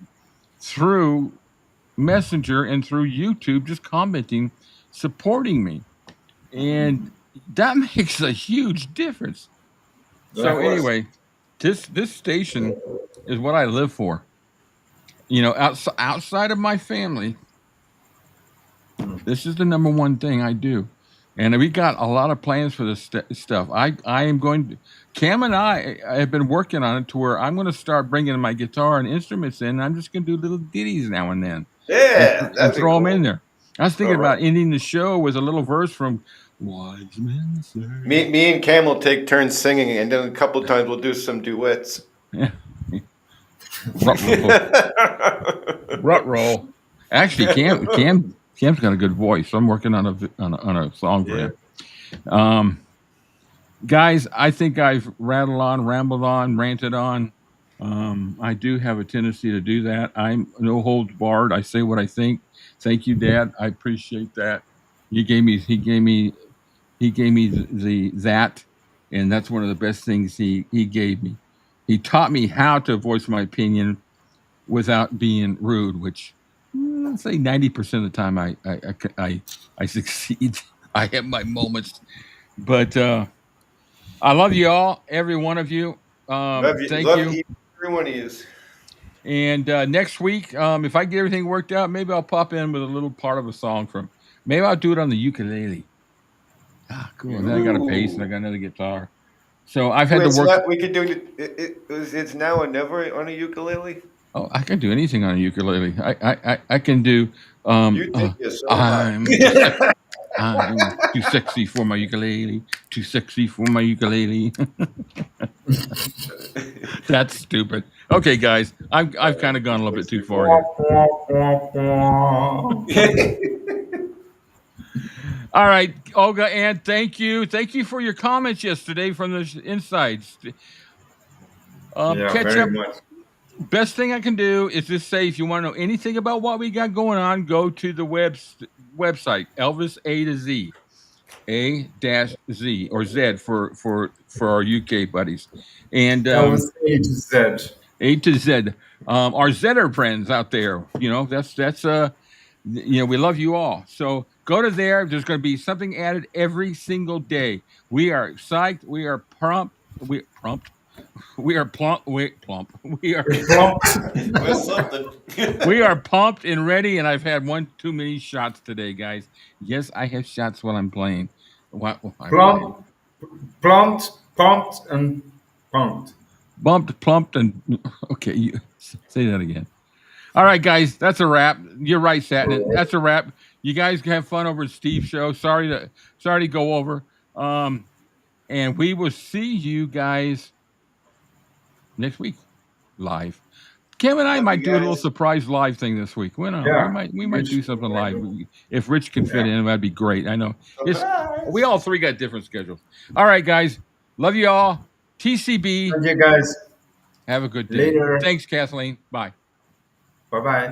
through Messenger and through YouTube, just commenting, supporting me. And that makes a huge difference. So anyway, this station is what I live for. You know, outside of my family, this is the number one thing I do. And we got a lot of plans for this stuff. I am going to, Cam and I have been working on it to where I'm going to start bringing my guitar and instruments in. And I'm just going to do little ditties now and then. Yeah. And throw them in there. I was thinking about ending the show with a little verse from Wise Men Say. Me and Cam will take turns singing, and then a couple times we'll do some duets. Yeah. Rut roll. Actually, Cam's got a good voice. So I'm working on a song for him. Guys, I think I've rambled on, ranted on. I do have a tendency to do that. I'm no holds barred. I say what I think. Thank you, Dad. I appreciate that. He gave me that, and that's one of the best things he gave me. He taught me how to voice my opinion without being rude, which let's say 90% of the time I succeed. I have my moments, but I love you all, every one of you. Thank you. Every one of you. And next week, if I get everything worked out, maybe I'll pop in with a little part of a song maybe I'll do it on the ukulele. Ah, cool. And then I got a bass and I got another guitar. So I've had to work. We could do it's now or never on a ukulele. Oh, I can do anything on a ukulele. I can do. You think you're so I'm too sexy for my ukulele. Too sexy for my ukulele. That's stupid. Okay, guys, I've kind of gone a little bit too far here. All right, Olga, and thank you for your comments yesterday from the insides. Catch very up. much. Best thing I can do is just say, if you want to know anything about what we got going on, go to the website, Elvis-A-Z, A-Z or Z for our UK buddies, and Elvis A to Z. A to Z. Our Zetter friends out there, that's we love you all. So go to there. There's going to be something added every single day. We are psyched. We are prompt. We are plump. Plump. We are we are pumped and ready. And I've had one too many shots today, guys. Yes, I have shots while I'm playing. Plumped, pumped, and pumped. Bumped, plumped, and okay. You say that again. All right, guys, that's a wrap. You're right, Satin. That's a wrap. You guys have fun over at Steve's show. Sorry to go over. And we will see you guys next week live. Kevin and I might do a little surprise live thing this week. We might do something live. If Rich can fit in, that'd be great. I know. We all three got different schedules. All right, guys. Love you all. TCB. Love you guys. Have a good day. Later. Thanks, Kathleen. Bye. Bye-bye.